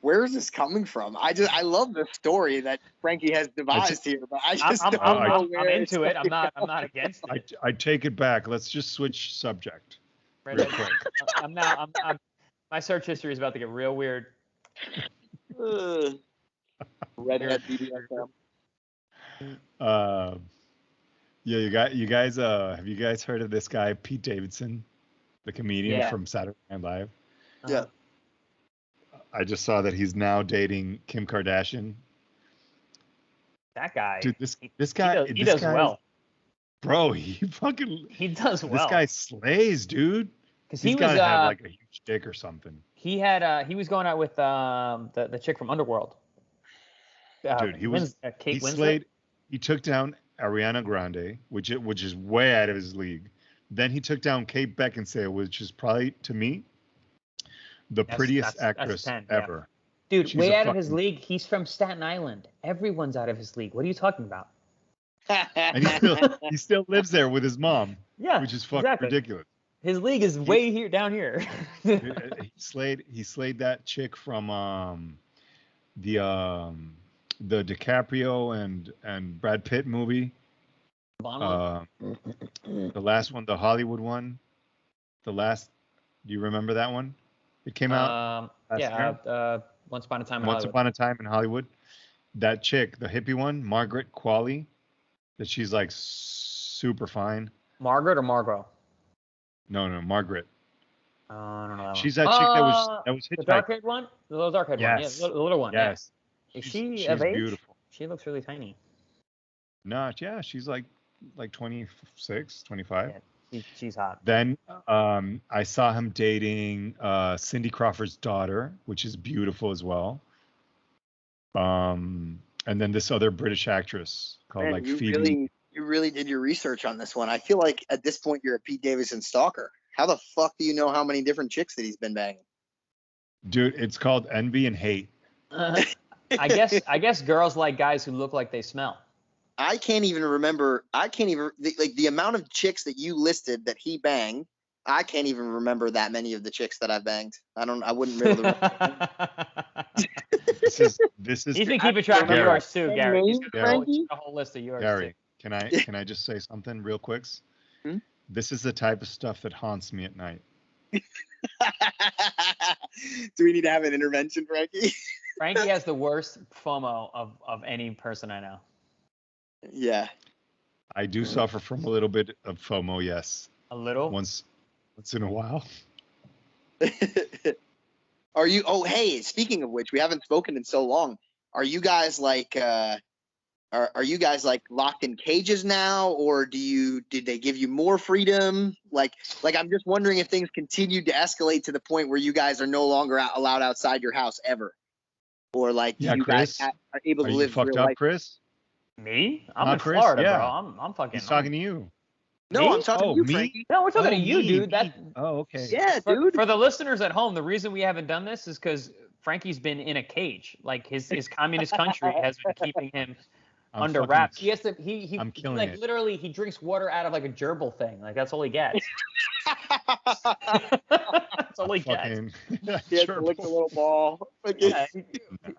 Where is this coming from? I love the story that Frankie has devised here, but I just don't know where I'm into it. I'm not against it. I take it back. Let's just switch subject. Real quick. My search history is about to get real weird. Redhead BDSM. Yeah, you guys. Have you guys heard of this guy Pete Davidson, the comedian from Saturday Night Live? Yeah. I just saw that he's now dating Kim Kardashian. That guy. Dude, this guy. He does well. Bro, he does well. This guy slays, dude. Because he's got to have like a huge dick or something. He was going out with the chick from Underworld. Dude, he Kate Winslet. Slayed. He took down Ariana Grande, which is way out of his league. Then he took down Kate Beckinsale, which is probably to me the prettiest actress ever. Dude, she's way out of his league. He's from Staten Island. Everyone's out of his league. What are you talking about? And he still lives there with his mom. Yeah, which is fucking ridiculous. His league is way down here. He slayed that chick from the DiCaprio and Brad Pitt movie. The last one, the Hollywood one. Do you remember that one? It came out. Once Upon a Time in Hollywood. Once Upon a Time in Hollywood. That chick, the hippie one, Margaret Qualley, that she's like super fine. Margaret or Margot? No, Margaret. I don't know. She's that chick that was the dark-haired one? The little dark-haired one. Yeah, the little one. Yes. Yeah. Is she of age? Beautiful. She looks really tiny. No, yeah, she's like 26, 25. Yeah, she's hot. Then I saw him dating Cindy Crawford's daughter, which is beautiful as well. And then this other British actress called Phoebe. You really did your research on this one. I feel like at this point you're a Pete Davidson stalker. How the fuck do you know how many different chicks that he's been banging? Dude, it's called envy and hate. I guess girls like guys who look like they smell. I can't even remember. The amount of chicks that you listed that he banged I can't even remember that many of the chicks that I've banged. I wouldn't be able to. This is He's been keeping track of Gary. yours too, Gary. He's got Frankie? a whole list of yours Gary, too. can I just say something real quick? Hmm? This is the type of stuff that haunts me at night. Do we need to have an intervention, Frankie? Frankie has the worst FOMO of any person I know. Yeah. I do suffer from a little bit of FOMO, yes. A little? Once in a while. Are you? Oh, hey. Speaking of which, we haven't spoken in so long. Are you guys like? Are you guys like locked in cages now, or did they give you more freedom? Like I'm just wondering if things continued to escalate to the point where you guys are no longer allowed outside your house ever, or like Yeah, you Chris, guys are able to Are you live fucked real up, life. Chris? Me? I'm Not in Chris, Florida, yeah. bro. I'm fucking. He's talking to you. No, Me? I'm talking Oh, to you, me? Frankie. No, we're talking to you, me, dude. me. Oh, okay. Yeah, for, dude. for the listeners at home, the reason we haven't done this is because Frankie's been in a cage. Like his communist country has been keeping him I'm under fucking- wraps. He has to. He I'm killing like it. literally he drinks water out of like a gerbil thing. Like that's all he gets. That's all he gets. Fucking He has to lick a little ball. Yeah,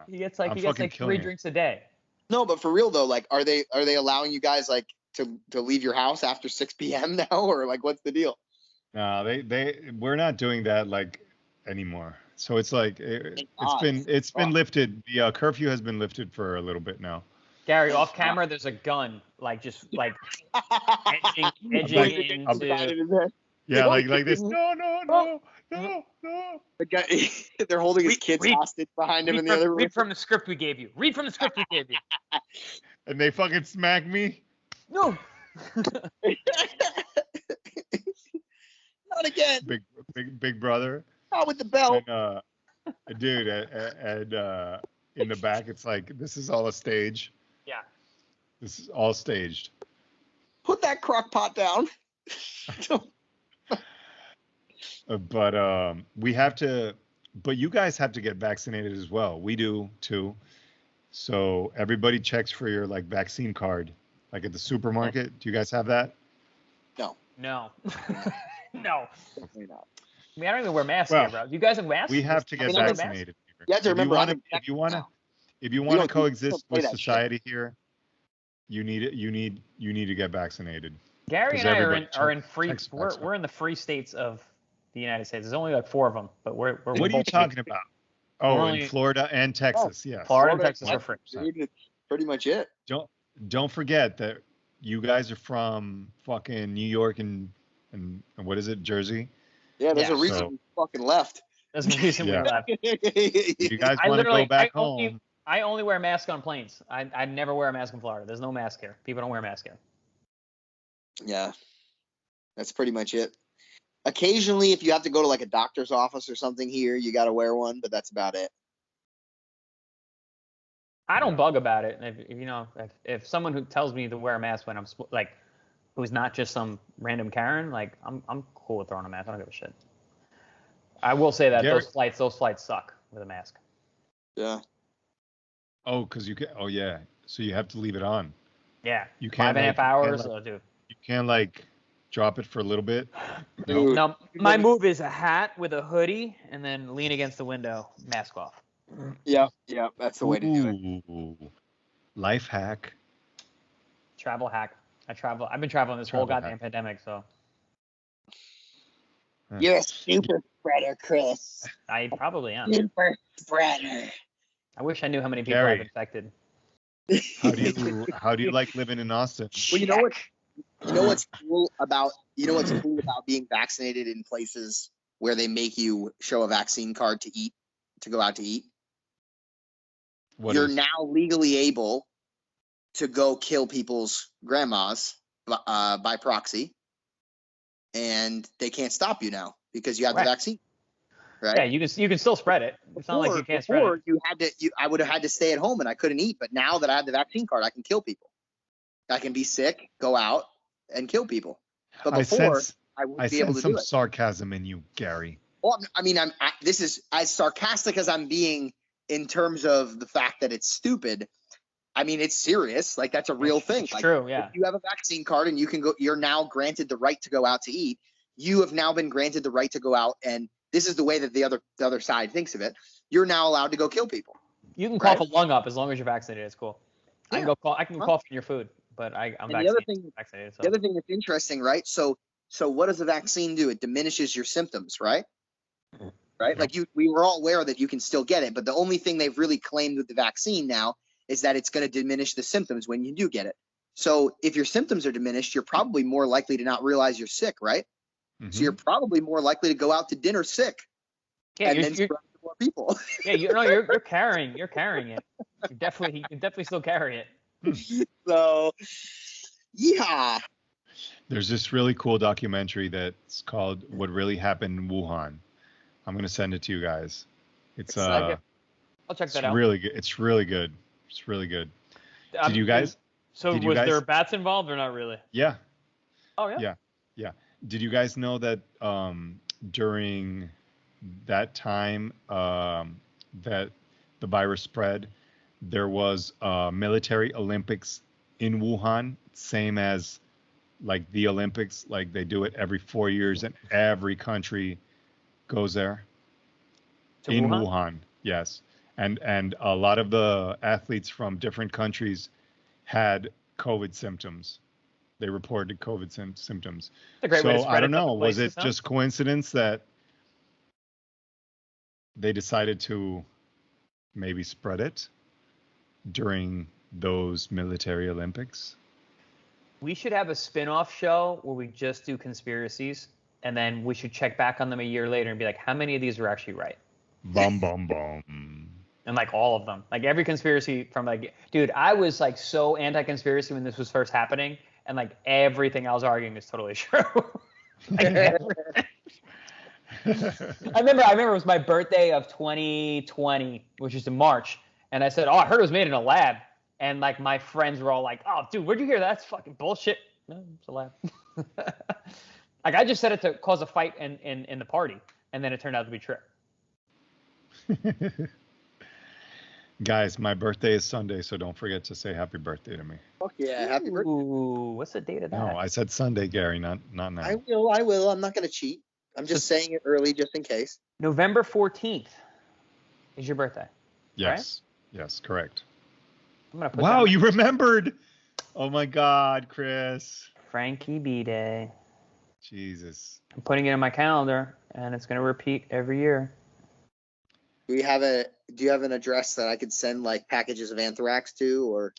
he gets like I'm he gets fucking like 3 killing it. drinks a day. No, but for real though, like, are they allowing you guys like to leave your house after 6 p.m. now, or like what's the deal? No, we're not doing that like anymore. So it's like it's been lifted. The curfew has been lifted for a little bit now. Gary, off camera, there's a gun, like just like edging into. Yeah, like this. No. The guy, they're holding his kids hostage behind him in the other room. Read from the script we gave you. Read from the script we gave you. And they fucking smack me. No. Not again. Big brother. Not with the belt. And, dude, and in the back, it's like this is all a stage. Yeah. This is all staged. Put that crock pot down. But we have to. But you guys have to get vaccinated as well. We do too. So everybody checks for your like vaccine card, like at the supermarket. Do you guys have that? No. No. Definitely not. I mean, I don't even wear masks Well, here, bro. You guys have masks? We have to get I mean, I'm a vaccinated. Here. You have to remember, I'm in if you want to, now. if you We want to don't coexist play with that society here, you need to get vaccinated. Gary 'Cause and I everybody are in free. checks We're in the free states of the United States. There's only like 4 of them, but we're What are you both- talking about? Oh, We're in only- Florida and Texas, yes. Florida and Florida, Texas are free. Dude, it's pretty much it. Don't forget that you guys are from fucking New York and what is it, Jersey? Yeah, there's Yeah, a reason so- we fucking left. That's the reason we Yeah. left. If you guys I want to literally, go back home, I only wear a mask on planes. I never wear a mask in Florida. There's no mask here. People don't wear a mask here. Yeah, that's pretty much it. Occasionally, if you have to go to like a doctor's office or something here, you got to wear one, but that's about it. I don't bug about it. If someone who tells me to wear a mask when I'm like, who's not just some random Karen, like I'm cool with throwing a mask. I don't give a shit. I will say that Gary- those flights suck with a mask. Yeah. because you can. Oh yeah, so you have to leave it on. Yeah. You can't 5.5 like- hours. You can't, Dude. you can't like drop it for a little bit. Dude. No, my move is a hat with a hoodie and then lean against the window, mask off. Yeah, that's the way to do it. Ooh, life hack. Travel hack. I've been traveling this whole Travel goddamn hack. pandemic, so You're a super spreader, Chris. I probably am. Super spreader. I wish I knew how many people Gary. I've infected. How do you like living in Austin? Well, you know what's cool about being vaccinated in places where they make you show a vaccine card to go out to eat. What You're is- now legally able to go kill people's grandmas by proxy, and they can't stop you now because you have Right. the vaccine. Right? Yeah, you can still spread it. It's not like you can't spread it. I would have had to stay at home and I couldn't eat. But now that I have the vaccine card, I can kill people. I can be sick, go out, and kill people. But before, I wouldn't be able sense to do some it. sarcasm in you, Gary. Well, this is as sarcastic as I'm being in terms of the fact that it's stupid. I mean, it's serious. Like, that's a real thing. It's Like, true, yeah. if you have a vaccine card and you can go, you're now granted the right to go out to eat. you have now been granted the right to go out, and this is the way that the other side thinks of it. You're now allowed to go kill people. You can cough a lung up as long as you're vaccinated. It's cool. I Yeah. can go. I can cough in your food, but I'm And vaccinated. So. The other thing that's interesting, right? So what does the vaccine do? It diminishes your symptoms, right? Right? Like we were all aware that you can still get it, but the only thing they've really claimed with the vaccine now is that it's going to diminish the symptoms when you do get it. So if your symptoms are diminished, you're probably more likely to not realize you're sick, right? Mhm. So you're probably more likely to go out to dinner sick. Yeah, and then spread it to more people. Yeah, you're carrying it. You definitely still carry it. So, yeah. There's this really cool documentary that's called "What Really Happened in Wuhan." I'm gonna send it to you guys. It's I'll check that out. really good. It's really good. It's really good. Did you guys? So did you was guys- there bats involved or not really? Yeah. Oh yeah. Yeah. Did you guys know that during that time that the virus spread, there was military Olympics in Wuhan, same as like the Olympics, like they do it every 4 years, and every country goes there. To In Wuhan? Wuhan, yes. And a lot of the athletes from different countries had COVID symptoms. They reported COVID symptoms. It's a great way to So spread I it don't to other know. Was places, it no? just coincidence that they decided to maybe spread it during those military Olympics? We should have a spin-off show where we just do conspiracies, and then we should check back on them a year later and be like, how many of these are actually right? Bum bum bum. And like all of them, like every conspiracy from like, dude, I was like so anti-conspiracy when this was first happening, and like everything I was arguing is totally true. I remember it was my birthday of 2020, which is in March, and I said, oh, I heard it was made in a lab, and like my friends were all like, oh, dude, where'd you hear that? That's fucking bullshit. No, it's a lab. Like I just said it to cause a fight in the party, and then it turned out to be true. Guys, my birthday is Sunday, so don't forget to say happy birthday to me. Fuck yeah. Happy birthday. Ooh, what's the date of that? No, I said Sunday, Gary, not now. I will. I'm not going to cheat. I'm just saying it early just in case. November 14th is your birthday. Yes. Yes, correct. I'm gonna put Wow, that you remembered. Oh my God, Chris. Frankie B Day. Jesus. I'm putting it in my calendar, and it's gonna repeat every year. Do you have an address that I could send like packages of anthrax to, or?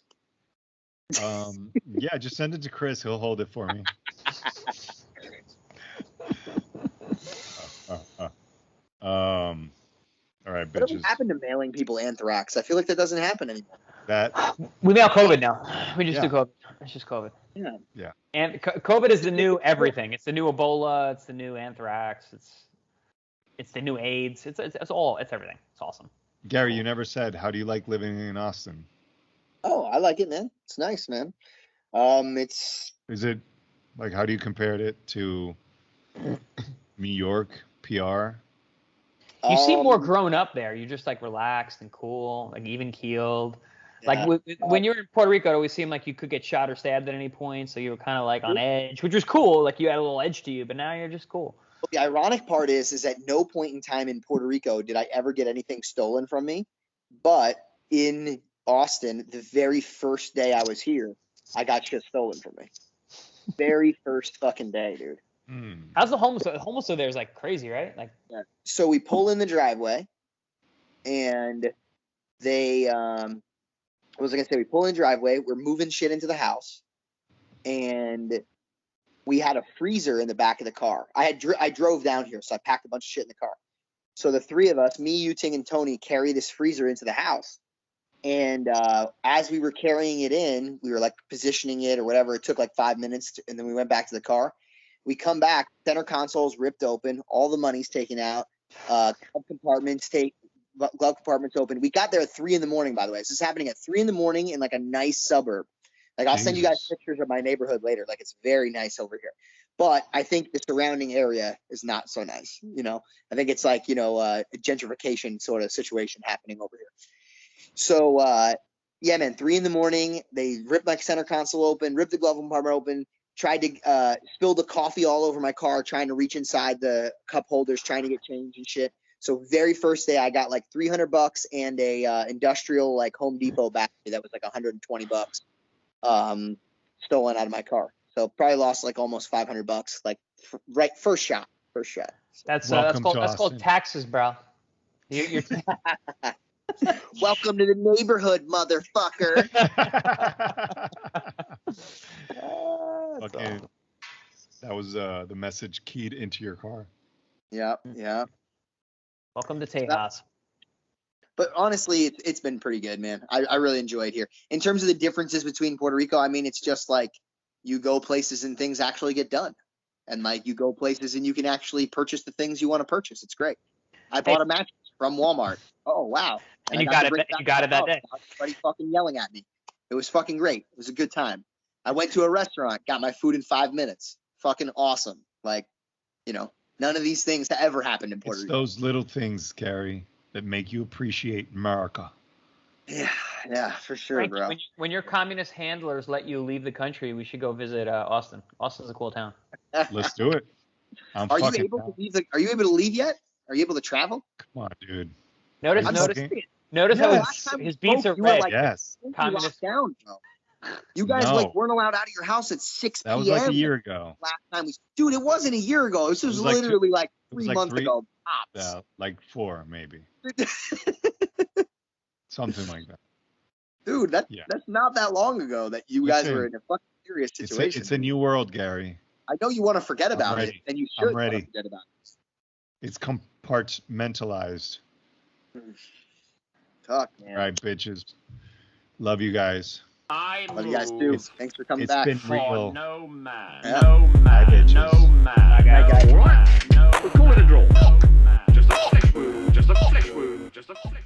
Yeah, just send it to Chris. He'll hold it for me. All right, Whatever bitches. happened to mailing people anthrax? I feel like that doesn't happen anymore. That We mail COVID now. We just Yeah. do COVID. It's just COVID. Yeah. And COVID is the new everything. It's the new Ebola. It's the new anthrax. It's the new AIDS. It's everything. It's awesome. Gary, you never said, how do you like living in Austin? Oh, I like it, man. It's nice, man. It's Is it like, how do you compare it to New York, PR? You seem more grown up there. You're just like relaxed and cool, like even keeled. Like when you're in Puerto Rico, it always seemed like you could get shot or stabbed at any point, so you were kind of like on edge, which was cool. Like you had a little edge to you, but now you're just cool. The ironic part is at no point in time in Puerto Rico did I ever get anything stolen from me. But in Austin, the very first day I was here, I got shit stolen from me. Very first fucking day, dude. How's the homeless? Homeless over there is like crazy, right? Like, So we pull in the driveway, and they, what was I gonna say? We pull in the driveway. We're moving shit into the house, and we had a freezer in the back of the car. I drove down here, so I packed a bunch of shit in the car. So the three of us, me, you, Ting, and Tony, carry this freezer into the house. And as we were carrying it in, we were like positioning it or whatever. It took like 5 minutes, and then we went back to the car. We come back, center console's ripped open, all the money's taken out, glove compartments open. We got there at 3 a.m, by the way. This is happening at 3 a.m. in like a nice suburb. Like I'll send you guys pictures of my neighborhood later. Like it's very nice over here. But I think the surrounding area is not so nice. You know, I think it's like, a gentrification sort of situation happening over here. So, yeah, man, 3 a.m, they ripped my center console open, ripped the glove compartment open, tried to spill the coffee all over my car, trying to reach inside the cup holders, trying to get change and shit. So very first day, I got like $300 and a industrial like Home Depot battery that was like $120, stolen out of my car. So probably lost like almost $500, like right first shot. That's Welcome to called Austin. taxes, bro. You're Welcome to the neighborhood, motherfucker. Okay. That was the message keyed into your car. Yeah. welcome to Tejas. But honestly, it's been pretty good, man. I really enjoy it here. In terms of the differences between Puerto Rico, I mean, it's just like you go places and things actually get done. And like you go places and you can actually purchase the things you want to purchase. It's great. I bought a mattress from Walmart. Oh, wow. And I you got it. bring You got it that house day. without Everybody fucking yelling at me. It was fucking great. It was a good time. I went to a restaurant, got my food in 5 minutes. Fucking awesome. Like, none of these things ever happened in Puerto It's Rico. those little things, Garry, that make you appreciate America. Yeah, for sure, Frankie, bro. when your communist handlers let you leave the country, we should go visit Austin. Austin's a cool town. Let's do it. I'm Are you fucking able down. to leave? Are you able to leave yet? Are you able to travel? Come on, dude. Notice I'm fucking- how Yes. his beats are You were red. like, Yes. Communist down, bro. You guys No. weren't allowed out of your house at 6 That p.m. was like a year ago. last time dude, it wasn't a year ago. This was was like literally like it was 3 like months three- ago. Tops. Yeah, like 4 maybe. Something like that. Dude, that's not that long ago that you guys Listen, were in a fucking serious It's situation. a new world, Garry. I know you want to forget about it, ready. and you I'm should wanna ready. forget about It's compartmentalized. it. Talk, man. All right, bitches. Love you guys. I Love you guys too. move Thanks for coming It's back. been for real. no man. Yeah. No man. bitches. No man. Bye, guys. No man. No We'll call it a draw. man. Just a flesh wound. Just a flesh wound. Just a flesh